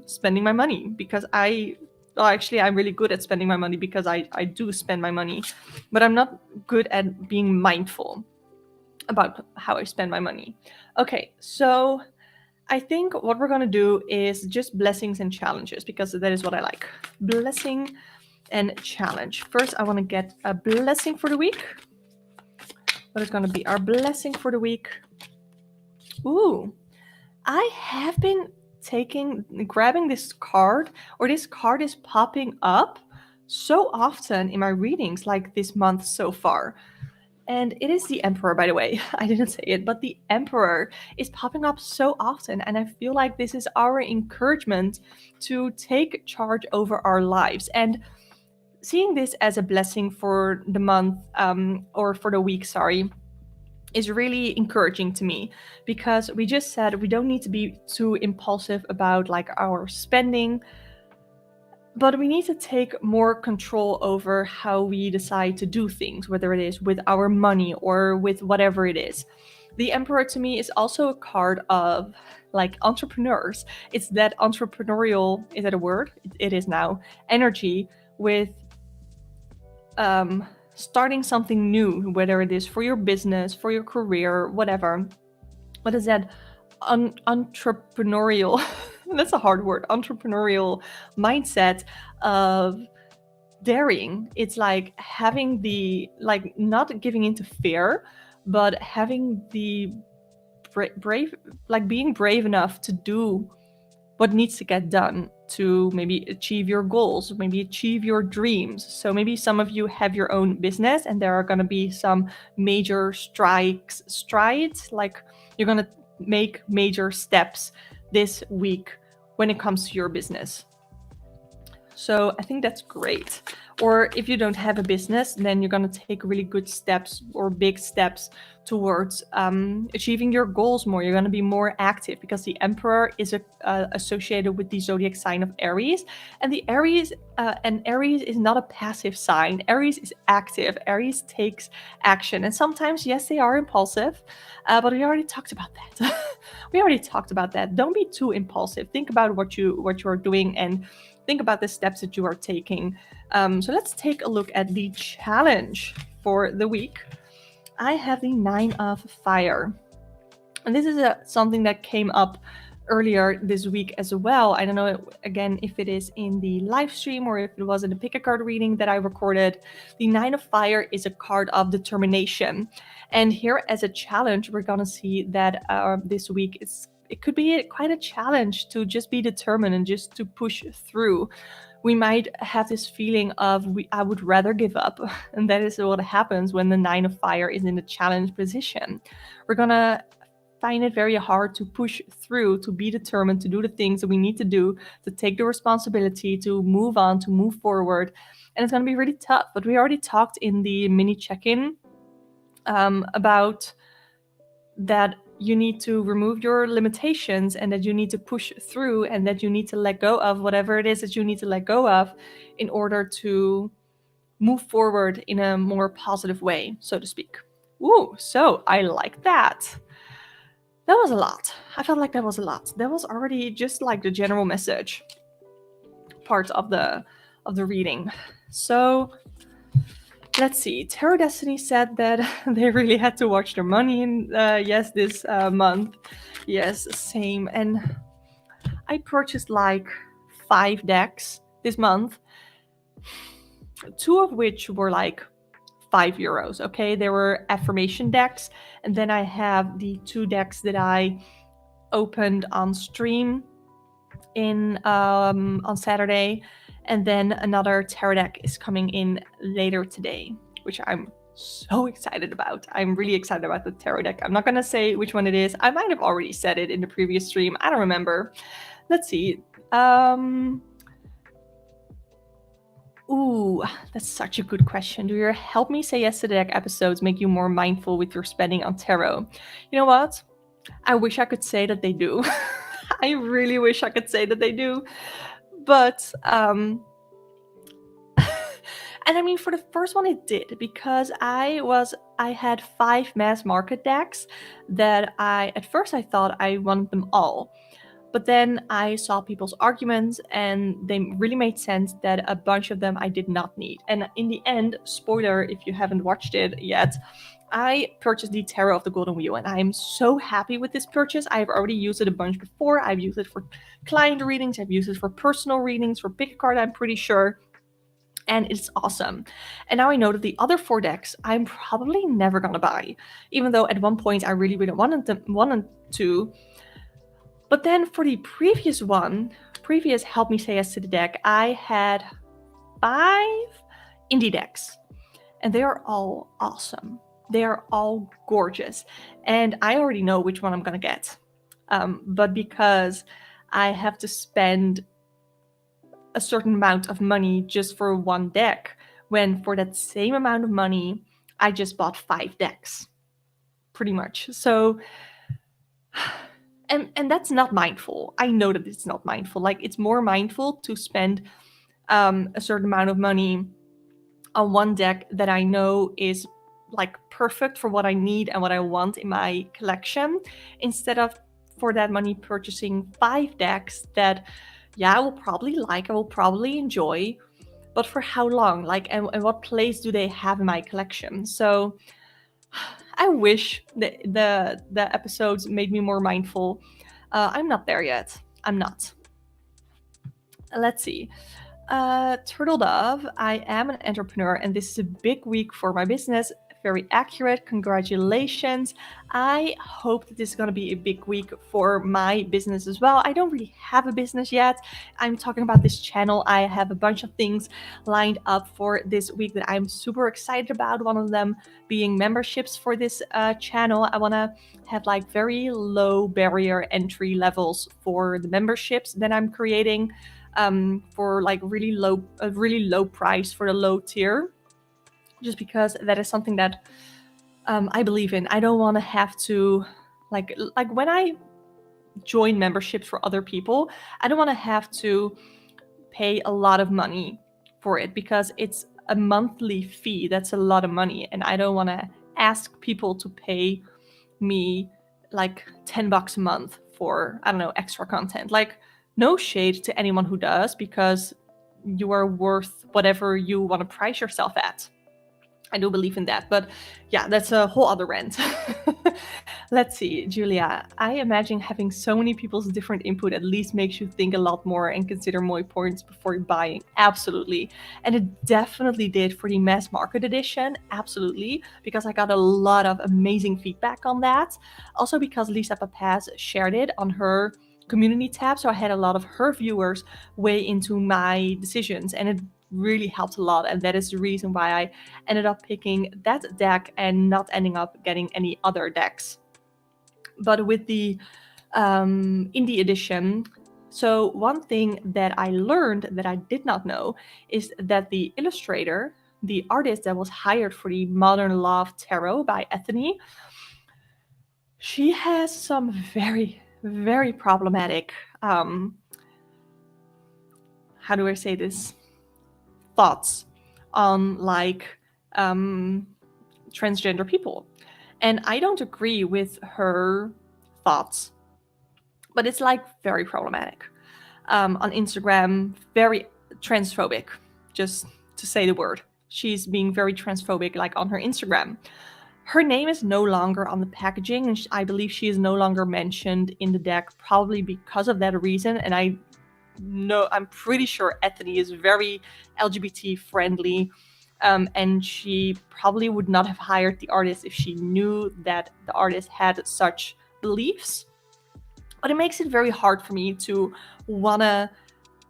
spending my money because I'm really good at spending my money because I do spend my money, but I'm not good at being mindful about how I spend my money. Okay, so I think what we're gonna do is just blessings and challenges because that is what I like. Blessing and challenge. First, I want to get a blessing for the week. What is gonna be our blessing for the week? Ooh. I have been grabbing this card, or this card is popping up so often in my readings, like this month so far. And it is the Emperor, by the way. I didn't say it, but the Emperor is popping up so often. And I feel like this is our encouragement to take charge over our lives. And seeing this as a blessing for the month, or for the week, sorry, is really encouraging to me, because we just said we don't need to be too impulsive about like our spending, but we need to take more control over how we decide to do things, whether it is with our money or with whatever it is. The Emperor to me is also a card of like entrepreneurs. It's that entrepreneurial, is that a word? It is now, energy with starting something new, whether it is for your business, for your career, whatever. What is that? Entrepreneurial, that's a hard word, entrepreneurial mindset of daring. It's like having the, like not giving into fear, but having the brave, like being brave enough to do what needs to get done to maybe achieve your goals, maybe achieve your dreams. So maybe some of you have your own business and there are going to be some major strides, like you're going to make major steps this week when it comes to your business. So I think that's great. Or if you don't have a business, then you're going to take really good steps or big steps towards achieving your goals more. You're going to be more active because the Emperor is associated with the zodiac sign of Aries. And the Aries is not a passive sign. Aries is active. Aries takes action. And sometimes, yes, they are impulsive, but we already talked about that. Don't be too impulsive. Think about what you are doing and think about the steps that you are taking. So let's take a look at the challenge for the week. I have the 9 of Fire. And this is something that came up earlier this week as well. I don't know, again, if it is in the live stream or if it was in the pick a card reading that I recorded. The Nine of Fire is a card of determination. And here as a challenge, we're going to see that this week it could be quite a challenge to just be determined and just to push through. We might have this feeling of I would rather give up. And that is what happens when the Nine of Fire is in the challenge position. We're going to find it very hard to push through, to be determined, to do the things that we need to do, to take the responsibility, to move on, to move forward. And it's going to be really tough. But we already talked in the mini check-in about that you need to remove your limitations and that you need to push through and that you need to let go of whatever it is that you need to let go of in order to move forward in a more positive way, so to speak. Ooh, so I like that. That was a lot. I felt like that was a lot. That was already just like the general message part of the reading. So let's see. Tarot Destiny said that they really had to watch their money in this month. Yes, same. And I purchased like 5 decks this month, 2 of which were like €5. Okay, there were affirmation decks, and then I have the 2 decks that I opened on stream on Saturday, and then another tarot deck is coming in later today, which I'm so excited about. I'm really excited about the tarot deck. I'm not gonna say which one it is. I might have already said it in the previous stream. I don't remember. Let's see. Ooh, that's such a good question. Do your Help Me Say Yes to the Deck episodes make you more mindful with your spending on tarot? You know what? I wish I could say that they do. I really wish I could say that they do. But, and I mean, for the first one it did, because I had 5 mass market decks that at first I thought I wanted them all. But then I saw people's arguments and they really made sense that a bunch of them I did not need. And in the end, spoiler if you haven't watched it yet, I purchased the Tarot of the Golden Wheel and I'm so happy with this purchase. I've already used it a bunch before. I've used it for client readings, I've used it for personal readings, for pick a card, I'm pretty sure. And it's awesome. And now I know that the other 4 decks I'm probably never gonna buy, even though at one point I really wanted to. But then for the previous Help Me Say Yes to the Deck, I had 5 indie decks. And they are all awesome. They are all gorgeous. And I already know which one I'm going to get. But because I have to spend a certain amount of money just for one deck, when for that same amount of money, I just bought 5 decks. Pretty much. So... And that's not mindful. I know that it's not mindful. Like, it's more mindful to spend a certain amount of money on one deck that I know is like perfect for what I need and what I want in my collection, instead of for that money purchasing 5 decks that, I will probably like, I will probably enjoy, but for how long? Like, and what place do they have in my collection? So I wish the episodes made me more mindful. I'm not there yet. I'm not. Let's see. Turtle Dove, I am an entrepreneur and this is a big week for my business. Very accurate. Congratulations. I hope that this is going to be a big week for my business as well. I don't really have a business yet. I'm talking about this channel. I have a bunch of things lined up for this week that I'm super excited about. One of them being memberships for this channel. I want to have like very low barrier entry levels for the memberships that I'm creating, for like a really low price for the low tier. Just because that is something that I believe in. I don't want to have to, like when I join memberships for other people, I don't want to have to pay a lot of money for it because it's a monthly fee. That's a lot of money. And I don't want to ask people to pay me like $10 a month for, I don't know, extra content. Like, no shade to anyone who does, because you are worth whatever you want to price yourself at. I do believe in that, but yeah, that's a whole other rant. Let's see, Julia. I imagine having so many people's different input at least makes you think a lot more and consider more points before buying. Absolutely. And it definitely did for the mass market edition. Absolutely. Because I got a lot of amazing feedback on that. Also because Lisa Papaz shared it on her community tab. So I had a lot of her viewers weigh into my decisions, and it really helped a lot. And that is the reason why I ended up picking that deck and not ending up getting any other decks. But with the indie edition, so one thing that I learned that I did not know is that the illustrator, the artist that was hired for the Modern Love Tarot by Ethany, she has some very, very problematic, how do I say this, thoughts on like transgender people. And I don't agree with her thoughts, but it's like very problematic. On Instagram, very transphobic, just to say the word. She's being very transphobic, like on her Instagram. Her name is no longer on the packaging, and I believe she is no longer mentioned in the deck, probably because of that reason. And I'm pretty sure Ethany is very LGBT friendly. And she probably would not have hired the artist if she knew that the artist had such beliefs. But it makes it very hard for me to want to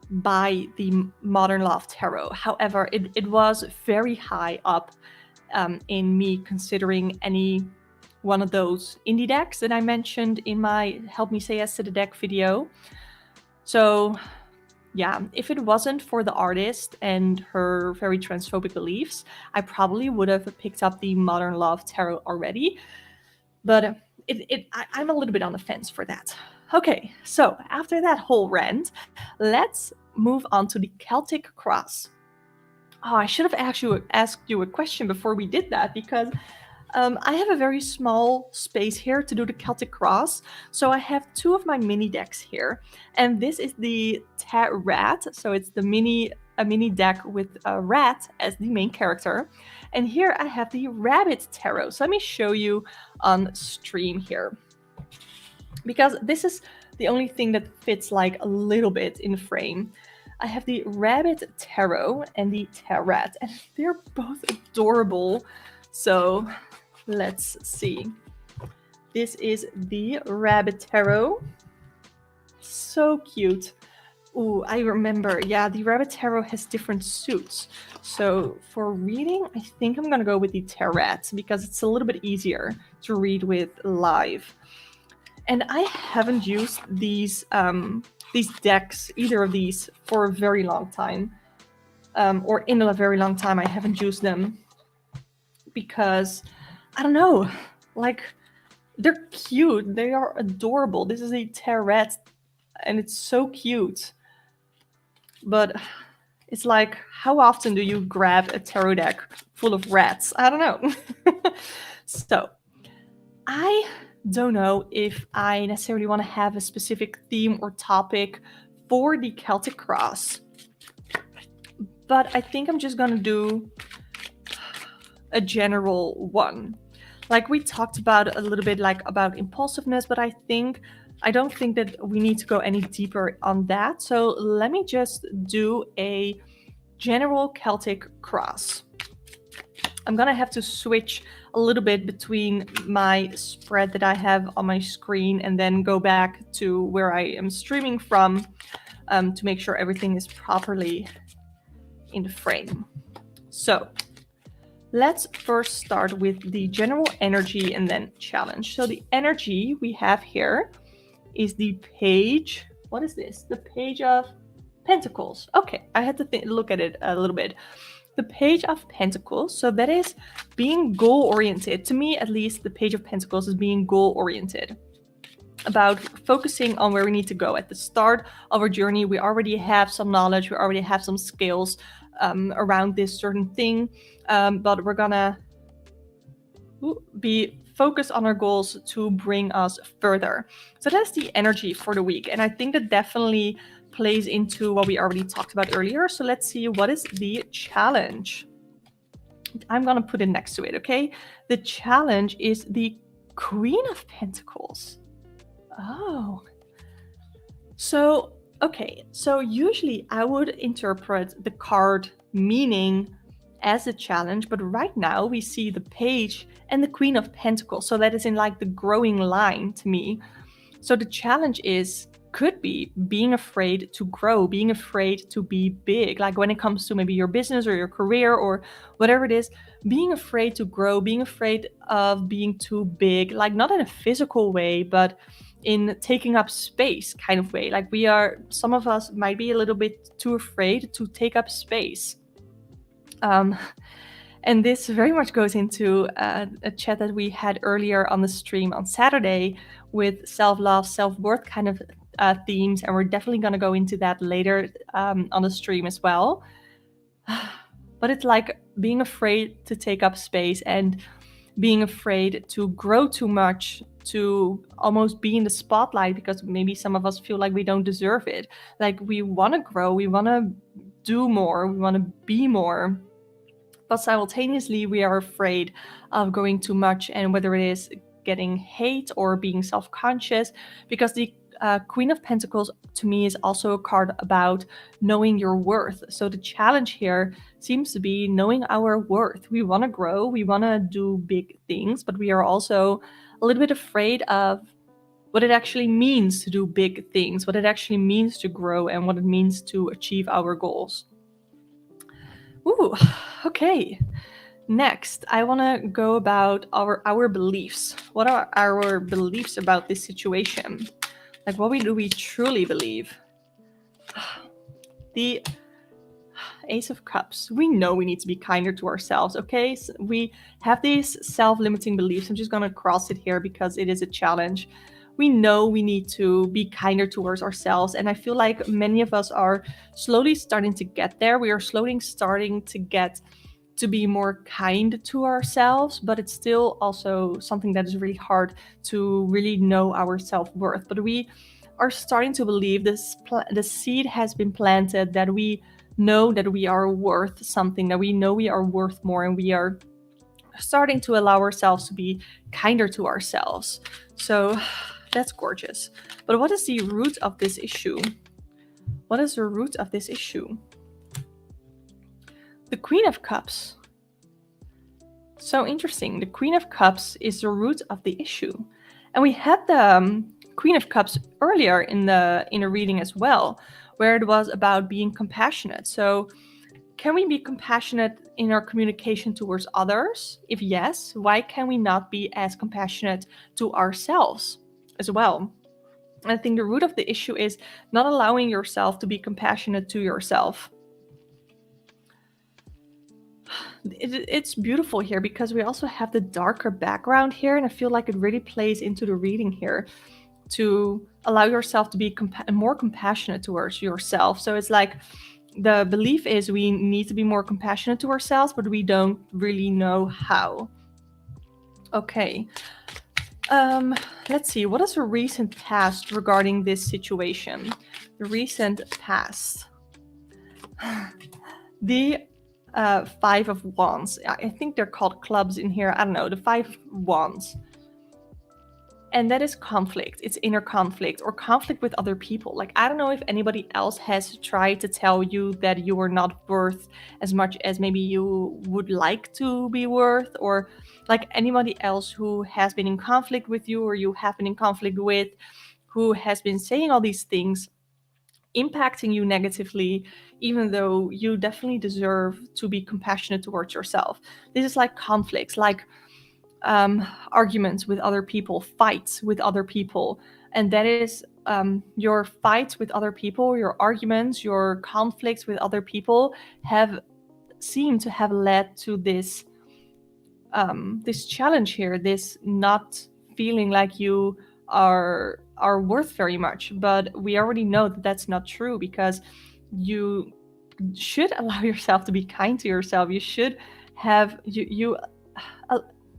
buy the Modern Love Tarot. However, it was very high up in me considering any one of those indie decks that I mentioned in my Help Me Say Yes to the Deck video. So yeah, if it wasn't for the artist and her very transphobic beliefs, I probably would have picked up the Modern Love Tarot already. But I'm a little bit on the fence for that. Okay, so after that whole rant, let's move on to the Celtic Cross. Oh, I should have asked you a question before we did that, because I have a very small space here to do the Celtic Cross. So I have two of my mini decks here. And this is the TaRat. So it's a mini deck with a rat as the main character. And here I have the Rabbit Tarot. So let me show you on stream here, because this is the only thing that fits like a little bit in frame. I have the Rabbit Tarot and the TaRat, and they're both adorable. So let's see. This is the Rabbit Tarot. So cute. Ooh, I remember. Yeah, the Rabbit Tarot has different suits. So for reading, I think I'm gonna go with the TaRat because it's a little bit easier to read with live. And I haven't used these decks, either of these, for a very long time. Or in a very long time, I haven't used them because, I don't know, like, they're cute. They are adorable. This is a TaRat, and it's so cute. But it's like, how often do you grab a tarot deck full of rats? I don't know. So, I don't know if I necessarily want to have a specific theme or topic for the Celtic Cross, but I think I'm just gonna do a general one. Like we talked about a little bit, like about impulsiveness, but I don't think that we need to go any deeper on that. So let me just do a general Celtic Cross. I'm gonna have to switch a little bit between my spread that I have on my screen and then go back to where I am streaming from to make sure everything is properly in the frame. So let's first start with the general energy and then challenge. So the energy we have here is the page. What is this? The Page of Pentacles. Okay, I had to look at it a little bit. The Page of Pentacles. So that is being goal-oriented. To me, at least, the Page of Pentacles is being goal-oriented. About focusing on where we need to go. At the start of our journey, we already have some knowledge, we already have some skills around this certain thing, but we're gonna be focused on our goals to bring us further. So that's the energy for the week, and I think that definitely plays into what we already talked about earlier. So let's see, what is the challenge? I'm gonna put it next to it, okay? The challenge is the Queen of Pentacles. Oh. So, okay, so usually I would interpret the card meaning as a challenge, but right now we see the Page and the Queen of Pentacles. So that is in like the growing line to me. So the challenge could be being afraid to grow, being afraid to be big. Like when it comes to maybe your business or your career or whatever it is, being afraid to grow, being afraid of being too big, like not in a physical way, but in taking up space kind of way. Like some of us might be a little bit too afraid to take up space. And this very much goes into a chat that we had earlier on the stream on Saturday with self-love, self-worth kind of themes. And we're definitely going to go into that later on the stream as well. But it's like being afraid to take up space and being afraid to grow too much, to almost be in the spotlight, because maybe some of us feel like we don't deserve it. Like we want to grow, we want to do more, we want to be more. But simultaneously, we are afraid of going too much, and whether it is getting hate or being self-conscious, because the Queen of Pentacles to me is also a card about knowing your worth. So the challenge here seems to be knowing our worth. We want to grow, we want to do big things, but we are also a little bit afraid of what it actually means to do big things, what it actually means to grow, and what it means to achieve our goals. Ooh, okay. Next, I want to go about our beliefs. What are our beliefs about this situation? Like, what do we truly believe? The Ace of Cups. We know we need to be kinder to ourselves, okay? So we have these self-limiting beliefs. I'm just going to cross it here because it is a challenge. We know we need to be kinder towards ourselves, and I feel like many of us are slowly starting to get there. We are slowly starting to get to be more kind to ourselves, but it's still also something that is really hard to really know our self-worth. But we are starting to believe the seed has been planted, that we know that we are worth something, that we know we are worth more, and we are starting to allow ourselves to be kinder to ourselves. So that's gorgeous. But what is the root of this issue? What is the root of this issue? The Queen of Cups. So interesting. The Queen of Cups is the root of the issue. And we had the Queen of Cups earlier in a reading as well, where it was about being compassionate. So can we be compassionate in our communication towards others? If yes, why can we not be as compassionate to ourselves as well? I think the root of the issue is not allowing yourself to be compassionate to yourself. It's beautiful here because we also have the darker background here, and I feel like it really plays into the reading here to allow yourself to be more compassionate towards yourself. So it's like the belief is we need to be more compassionate to ourselves, but we don't really know how. Okay. Let's see. What is the recent past regarding this situation? The recent past. The Five of Wands. I think they're called clubs in here. I don't know. The Five of Wands. And that is conflict. It's inner conflict or conflict with other people. Like, I don't know if anybody else has tried to tell you that you are not worth as much as maybe you would like to be worth, or like anybody else who has been in conflict with you or you have been in conflict with, who has been saying all these things, impacting you negatively, even though you definitely deserve to be compassionate towards yourself. This is like conflicts, like arguments with other people, fights with other people. And that is your fights with other people, your arguments, your conflicts with other people seem to have led to this this challenge here, this not feeling like you are worth very much. But we already know that that's not true, because you should allow yourself to be kind to yourself. You should have you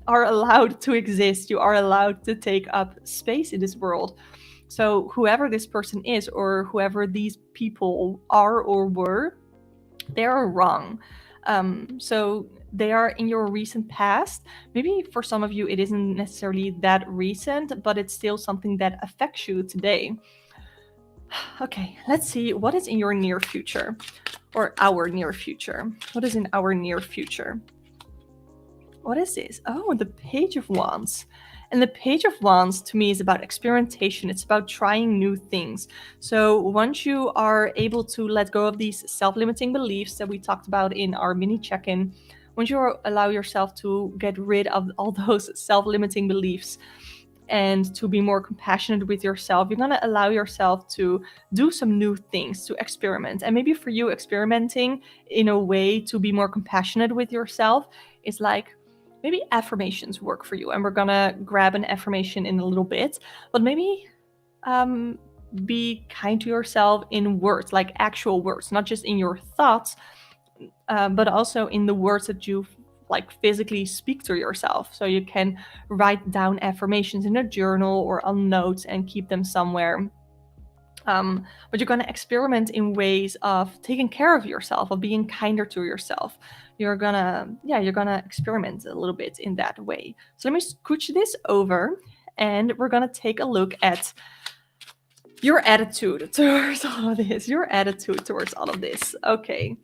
are allowed to exist. You are allowed to take up space in this world. So whoever this person is, or whoever these people are or were, they are wrong. So they are in your recent past. Maybe for some of you, it isn't necessarily that recent, but it's still something that affects you today. Okay, let's see what is in your near future, or our near future. What is in our near future? What is this? Oh, the Page of Wands. And the Page of Wands to me is about experimentation. It's about trying new things. So once you are able to let go of these self-limiting beliefs that we talked about in our mini check-in, once you allow yourself to get rid of all those self-limiting beliefs and to be more compassionate with yourself, you're going to allow yourself to do some new things, to experiment. And maybe for you, experimenting in a way to be more compassionate with yourself is like, maybe affirmations work for you. And we're going to grab an affirmation in a little bit, but maybe be kind to yourself in words, like actual words, not just in your thoughts, but also in the words that you like physically speak to yourself. So you can write down affirmations in a journal or on notes and keep them somewhere. But you're going to experiment in ways of taking care of yourself, of being kinder to yourself. You're gonna experiment a little bit in that way. So let me scooch this over, and we're gonna take a look at your attitude towards all of this. Your attitude towards all of this. Okay,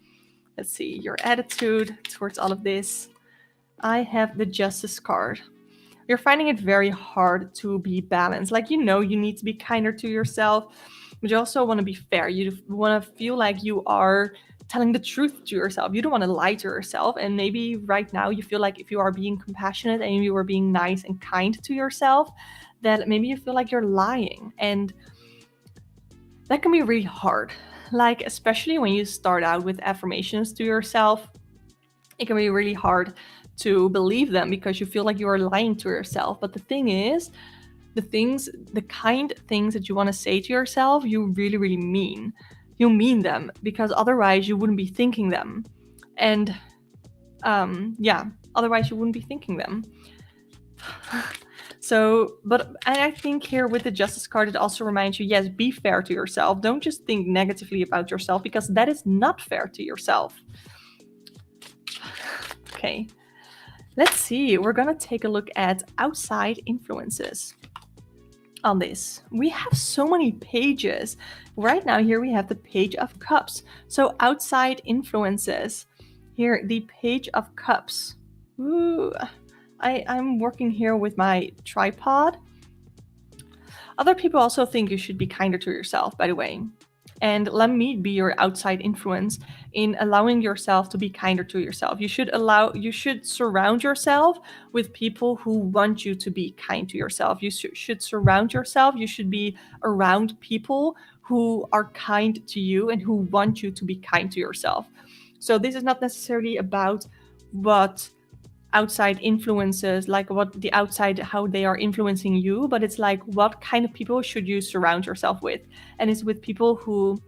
let's see. Your attitude towards all of this. I have the Justice card. You're finding it very hard to be balanced. Like, you need to be kinder to yourself, but you also want to be fair. You want to feel like you are telling the truth to yourself. You don't want to lie to yourself. And maybe right now you feel like if you are being compassionate and you are being nice and kind to yourself, that maybe you feel like you're lying. And that can be really hard. Like, especially when you start out with affirmations to yourself, it can be really hard to believe them because you feel like you are lying to yourself. But the thing is, the kind things that you want to say to yourself, you really, really mean. You mean them, because otherwise you wouldn't be thinking them. And otherwise you wouldn't be thinking them. So, and I think here with the Justice card, it also reminds you, yes, be fair to yourself. Don't just think negatively about yourself, because that is not fair to yourself. Okay, let's see. We're gonna take a look at outside influences on this. We have so many pages. Right now here we have the Page of Cups. So outside influences. Here, the Page of Cups. Ooh, I'm working here with my tripod. Other people also think you should be kinder to yourself, by the way. And let me be your outside influence in allowing yourself to be kinder to yourself. You should surround yourself with people who want you to be kind to yourself. You should surround yourself. You should be around people who are kind to you and who want you to be kind to yourself. So this is not necessarily about what outside influences, like what the outside, how they are influencing you, but it's like, what kind of people should you surround yourself with? And it's with people who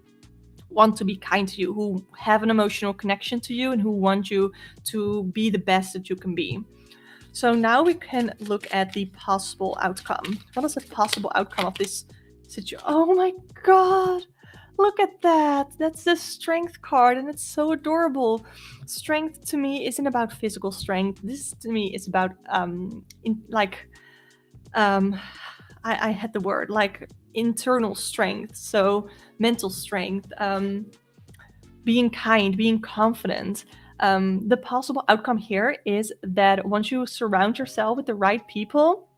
want to be kind to you, who have an emotional connection to you, and who want you to be the best that you can be. So now we can look at the possible outcome. What is the possible outcome of this situation? Oh my god! Look at that! That's the Strength card, and it's so adorable. Strength to me isn't about physical strength. This to me is about I had the word, like internal strength. So mental strength, being kind, being confident. The possible outcome here is that once you surround yourself with the right people,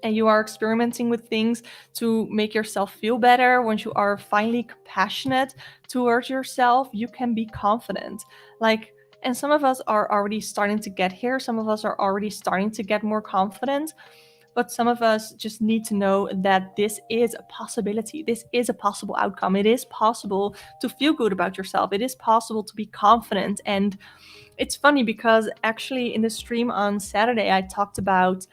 and you are experimenting with things to make yourself feel better, once you are finally compassionate towards yourself, you can be confident. And some of us are already starting to get here. Some of us are already starting to get more confident. But some of us just need to know that this is a possibility. This is a possible outcome. It is possible to feel good about yourself. It is possible to be confident. And it's funny because actually in the stream on Saturday, I talked about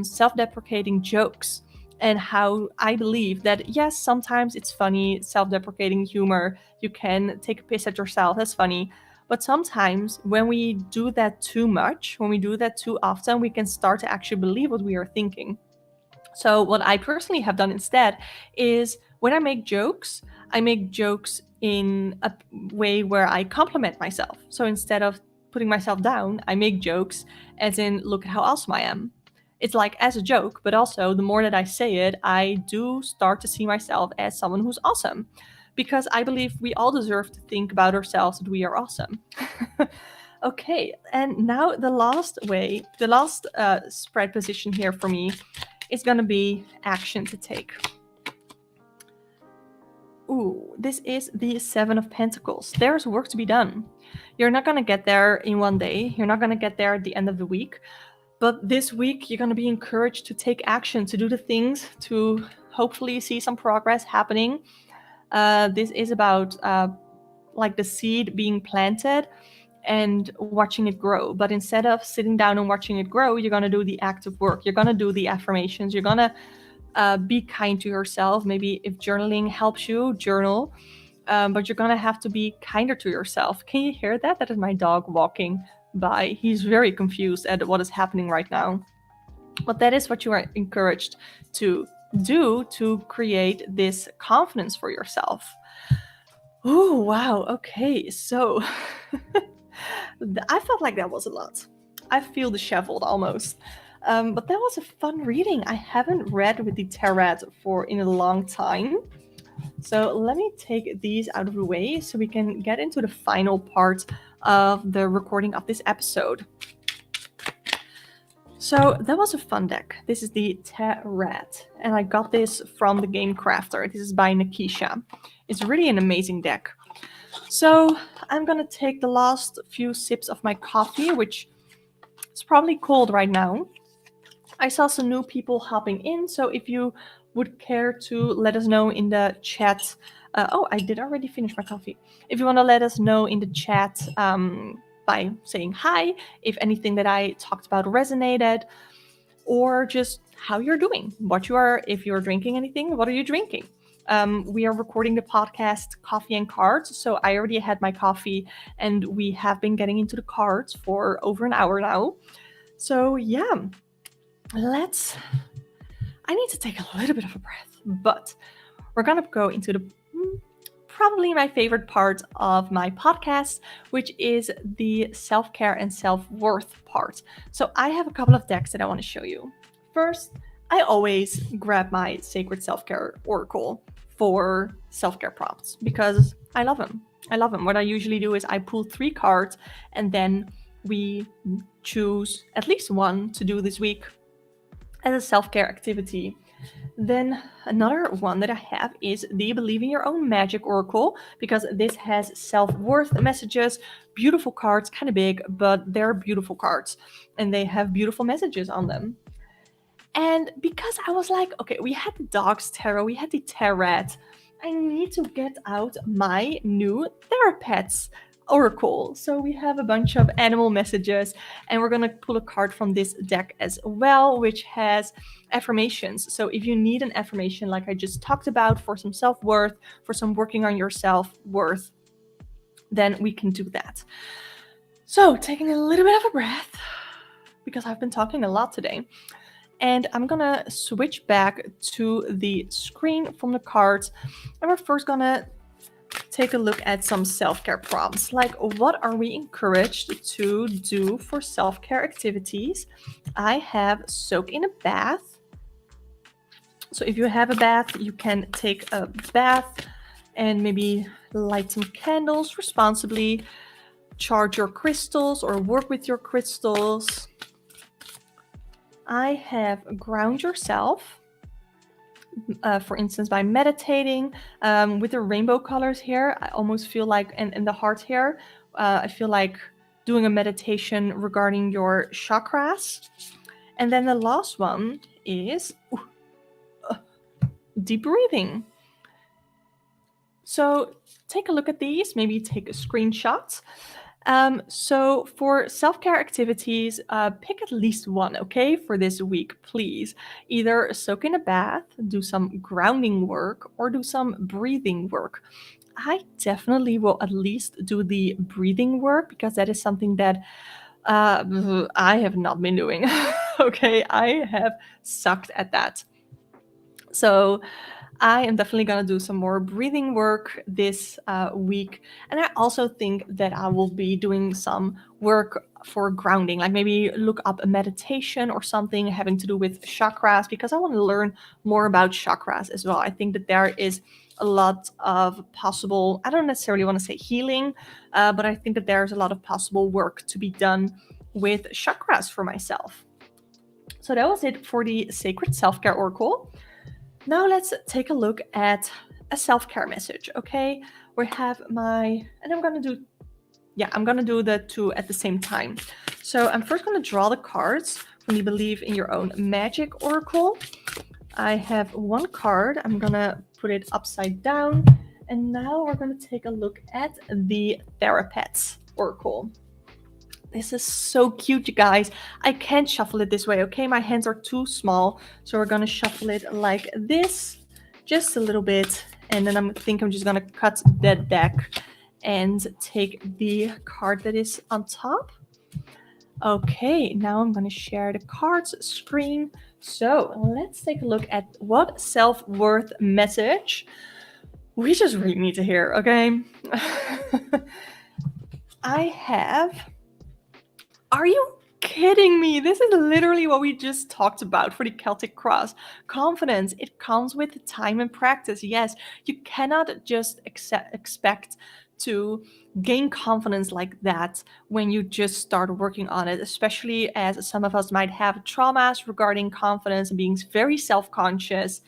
self-deprecating jokes and how I believe that, yes, sometimes it's funny, self-deprecating humor. You can take a piss at yourself. That's funny. But sometimes when we do that too much, when we do that too often, we can start to actually believe what we are thinking. So what I personally have done instead is when I make jokes in a way where I compliment myself. So instead of putting myself down, I make jokes as in, look at how awesome I am. It's like as a joke, but also the more that I say it, I do start to see myself as someone who's awesome. Because I believe we all deserve to think about ourselves that we are awesome. Okay, and now the last spread position here for me is gonna be action to take. Ooh, this is the Seven of Pentacles. There's work to be done. You're not gonna get there in one day. You're not gonna get there at the end of the week. But this week, you're gonna be encouraged to take action, to do the things, to hopefully see some progress happening. This is about like the seed being planted and watching it grow. But instead of sitting down and watching it grow, you're gonna do the active work. You're gonna do the affirmations. You're gonna be kind to yourself. Maybe if journaling helps you, journal. But you're gonna have to be kinder to yourself. Can you hear that? That is my dog walking by. He's very confused at what is happening right now. But that is what you are encouraged to do to create this confidence for yourself. Oh, wow. Okay, so I felt like that was a lot. I feel disheveled almost. But that was a fun reading. I haven't read with the TaRat in a long time. So let me take these out of the way so we can get into the final part of the recording of this episode. So that was a fun deck. This is the TaRat, and I got this from the Game Crafter. This is by Nikisha. It's really an amazing deck. So I'm gonna take the last few sips of my coffee, which is probably cold right now. I saw some new people hopping in, so if you would care to let us know in the chat. Oh, I did already finish my coffee. If you want to let us know in the chat by saying hi, if anything that I talked about resonated, or just how you're doing, if you're drinking anything, what are you drinking? We are recording the podcast Coffee and Cards, so I already had my coffee and we have been getting into the cards for over an hour now. So yeah, I need to take a little bit of a breath, but we're gonna go into the probably my favorite part of my podcast, which is the self-care and self-worth part. So I have a couple of decks that I want to show you. First, I always grab my Sacred Self-Care Oracle for self-care prompts because I love them. What I usually do is I pull 3 cards and then we choose at least one to do this week as a self-care activity. Then another one that I have is the Believe in Your Own Magic Oracle, because this has self-worth messages, beautiful cards, kind of big, but they're beautiful cards and they have beautiful messages on them. And because I was like, okay, we had the Dogs Tarot, we had the TaRat, I need to get out my new Thera-pets Oracle. So we have a bunch of animal messages, and we're gonna pull a card from this deck as well, which has affirmations. So if you need an affirmation like I just talked about for some self-worth, for some working on your self-worth, then we can do that. So taking a little bit of a breath, because I've been talking a lot today. And I'm gonna switch back to the screen from the cards, and we're first gonna take a look at some self-care prompts, like what are we encouraged to do for self-care activities. I have soak in a bath. So if you have a bath, you can take a bath and maybe light some candles responsibly, charge your crystals or work with your crystals. I have ground yourself. For instance, by meditating with the rainbow colors here, I almost feel like, and the heart here, I feel like doing a meditation regarding your chakras. And then the last one is deep breathing. So take a look at these, maybe take a screenshot. So for self-care activities, pick at least one, okay, for this week, please. Either soak in a bath, do some grounding work, or do some breathing work. I definitely will at least do the breathing work because that is something that I have not been doing. Okay, I have sucked at that. So I am definitely going to do some more breathing work this week. And I also think that I will be doing some work for grounding, like maybe look up a meditation or something having to do with chakras, because I want to learn more about chakras as well. I think that there is a lot of possible, I don't necessarily want to say healing, but I think that there's a lot of possible work to be done with chakras for myself. So that was it for the Sacred Self-Care Oracle. Now let's take a look at a self-care message, okay? We have and I'm gonna do the two at the same time. So I'm first gonna draw the cards from the Believe in Your Own Magic Oracle. I have one card, I'm gonna put it upside down, and now we're gonna take a look at the Thera-pets Oracle. This is so cute, you guys. I can't shuffle it this way, okay? My hands are too small, so we're gonna shuffle it like this, just a little bit, and then I think I'm just gonna cut that deck and take the card that is on top. Okay, now I'm gonna share the cards screen. So let's take a look at what self-worth message we just really need to hear, okay? I have... Are you kidding me? This is literally what we just talked about for the Celtic Cross. Confidence, it comes with time and practice. Yes, you cannot just expect to gain confidence like that when you just start working on it, especially as some of us might have traumas regarding confidence and being very self-conscious.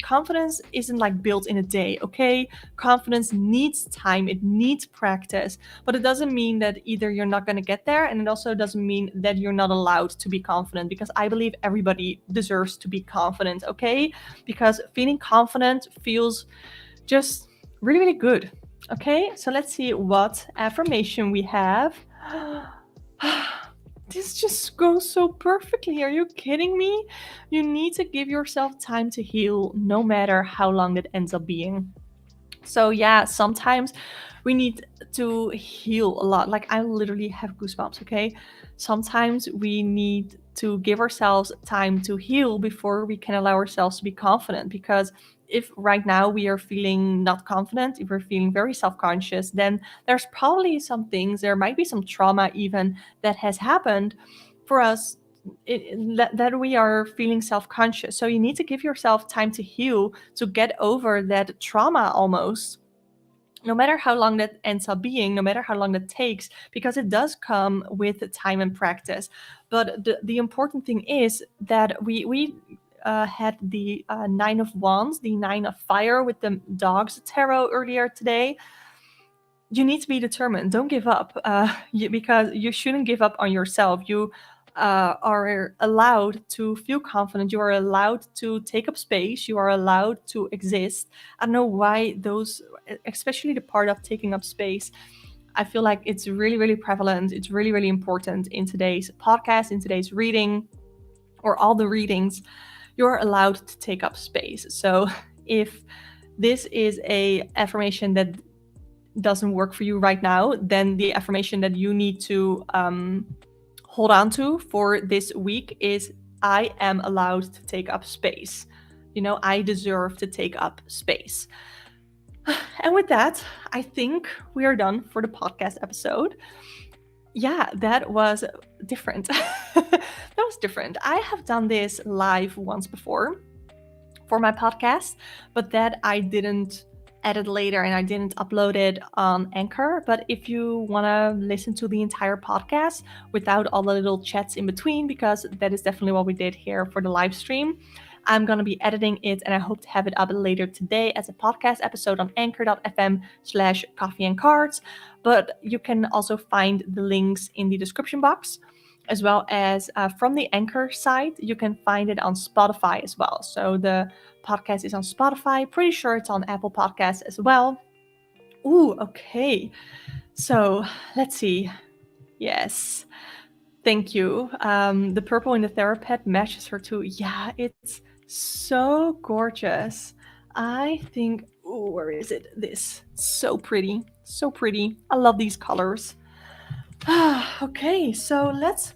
Confidence isn't like built in a day, okay? Confidence needs time, it needs practice, but it doesn't mean that either you're not going to get there, and it also doesn't mean that you're not allowed to be confident, because I believe everybody deserves to be confident, okay? Because feeling confident feels just really, really good, okay? So let's see what affirmation we have. This just goes so perfectly. Are you kidding me? You need to give yourself time to heal, no matter how long that ends up being. So yeah, sometimes we need to heal a lot. Like, I literally have goosebumps, okay? Sometimes we need to give ourselves time to heal before we can allow ourselves to be confident. Because if right now we are feeling not confident, if we're feeling very self-conscious, then there's probably some things, there might be some trauma even that has happened for us, that we are feeling self-conscious. So you need to give yourself time to heal, to get over that trauma almost, no matter how long that ends up being, no matter how long that takes, because it does come with time and practice. But the important thing is that we had the Nine of Wands, the Nine of Fire with the Dogs Tarot earlier today. You need to be determined. Don't give up, because you shouldn't give up on yourself. You are allowed to feel confident. You are allowed to take up space. You are allowed to exist. I don't know why those, especially the part of taking up space, I feel like it's really, really prevalent. It's really, really important in today's podcast, in today's reading, or all the readings. You're allowed to take up space. So if this is a affirmation that doesn't work for you right now, then the affirmation that you need to hold on to for this week is, I am allowed to take up space. You know, I deserve to take up space. And with that, I think we are done for the podcast episode. Yeah, that was different. That was different. I have done this live once before for my podcast, but that I didn't edit later and I didn't upload it on Anchor. But if you want to listen to the entire podcast without all the little chats in between, because that is definitely what we did here for the live stream, I'm going to be editing it, and I hope to have it up later today as a podcast episode on anchor.fm/coffee and cards. But you can also find the links in the description box, as well as from the Anchor site. You can find it on Spotify as well. So the podcast is on Spotify. Pretty sure it's on Apple Podcasts as well. Ooh, okay. So let's see. Yes. Thank you. The purple in the Thera-pet matches her too. Yeah, it's so gorgeous. I think, ooh, where is it? This. So pretty. So pretty. I love these colors. Okay, so let's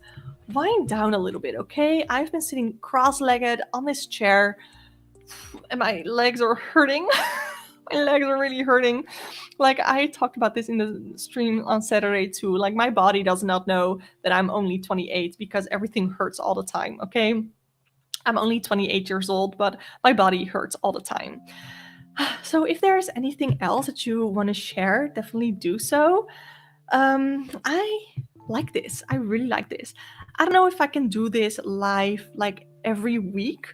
wind down a little bit, okay? I've been sitting cross-legged on this chair and my legs are hurting. My legs are really hurting. Like, I talked about this in the stream on Saturday too. Like, my body does not know that I'm only 28 because everything hurts all the time, okay? I'm only 28 years old, but my body hurts all the time. So if there's anything else that you want to share, definitely do so. I like this. I really like this. I don't know if I can do this live like every week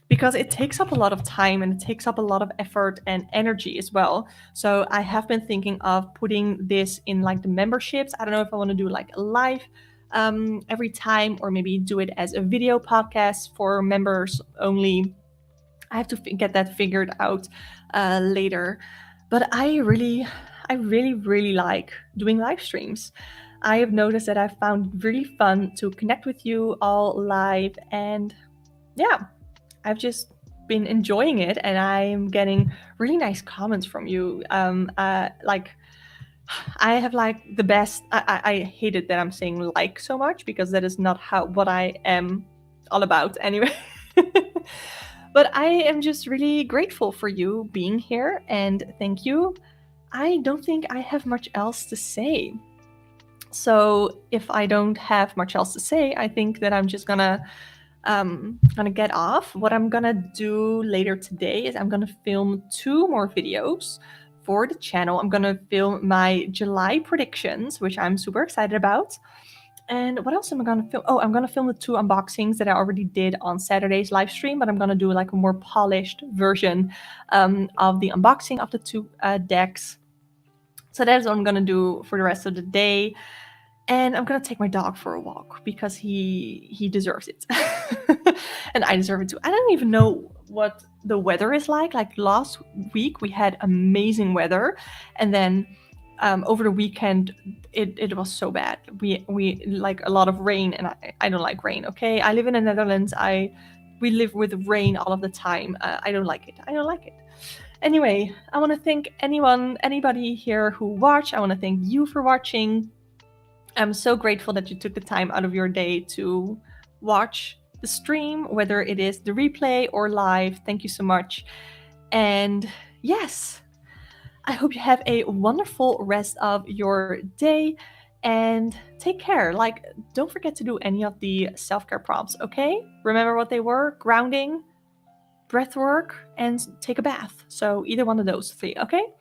because it takes up a lot of time and it takes up a lot of effort and energy as well. So I have been thinking of putting this in like the memberships. I don't know if I want to do like a live every time or maybe do it as a video podcast for members only. I have to get that figured out later. But I really like doing live streams. I have noticed that I found it really fun to connect with you all live, and yeah, I've just been enjoying it, and I'm getting really nice comments from you. Like, I have like the best. I hate it that I'm saying like so much because that is not what I am all about anyway. But I am just really grateful for you being here, and thank you. I don't think I have much else to say. So if I don't have much else to say, I think that I'm just gonna get off. What I'm gonna do later today is I'm gonna film 2 more videos for the channel. I'm gonna film my July predictions, which I'm super excited about. And what else am I gonna film? Oh, I'm gonna film the 2 unboxings that I already did on Saturday's live stream, but I'm gonna do like a more polished version of the unboxing of the 2 decks. So that's what I'm gonna do for the rest of the day. And I'm gonna take my dog for a walk because he deserves it. And I deserve it too. I don't even know what the weather is like. Like last week we had amazing weather, and then over the weekend it was so bad. We like a lot of rain, and I don't like rain. Okay, I live in the Netherlands. We live with rain all of the time. I don't like it. I don't like it. Anyway, I want to thank anybody here who watched. I want to thank you for watching. I'm so grateful that you took the time out of your day to watch the stream, whether it is the replay or live. Thank you so much. And yes, I hope you have a wonderful rest of your day and take care. Like, don't forget to do any of the self care prompts, okay? Remember what they were: grounding, breath work, and take a bath. So, either one of those 3, okay?